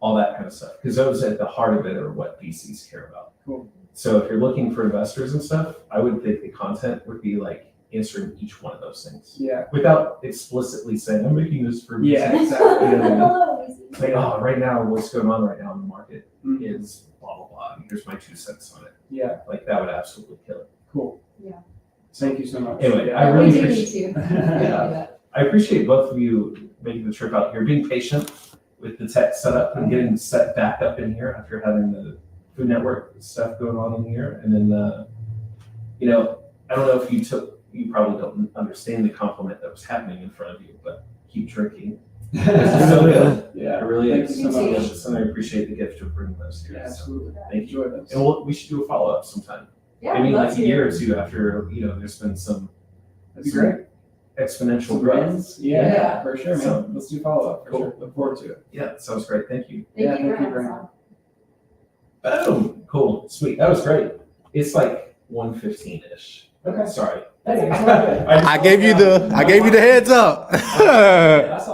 all that kind of stuff. Because those at the heart of it are what VCs care about. Cool. So if you're looking for investors and stuff, I would think the content would be like answering each one of those things Yeah. without explicitly saying, I'm making this for VCs. Yeah, exactly. You know what I mean? Hello, VC. Like, oh, right now, what's going on right now in the market Mhm. is blah, blah, blah. And here's my 2 cents on it. Yeah. Like, that would absolutely kill it. Cool. Yeah. Thank you so much. Anyway, Yeah. I We really do need appreciate to. Yeah. I appreciate both of you making the trip out here, being patient with the tech setup and getting set back up in here after having the Food Network stuff going on in here. And then, you know, I don't know if you probably don't understand the compliment that was happening in front of you, but keep drinking. It's so good. It Yeah. really Thank is you so much. delicious, and I appreciate the gift of bringing those here. Yeah, So, absolutely. thank you. Enjoy those. And we should do a follow-up sometime. Yeah, Maybe love like a to. year or two after, you know, there's been some That'd be great. exponential Some growth. wins. Yeah, Yeah. for sure, man. So- Let's do follow-up for Cool. sure. Look forward to it. Yeah, sounds great. Thank you. Yeah, Thank you thank for you having very us on. Boom. Cool. Sweet. That was great. It's like 1:15-ish. Okay. Sorry. Hey, it's all good. I gave you the heads up. Yeah, that's all.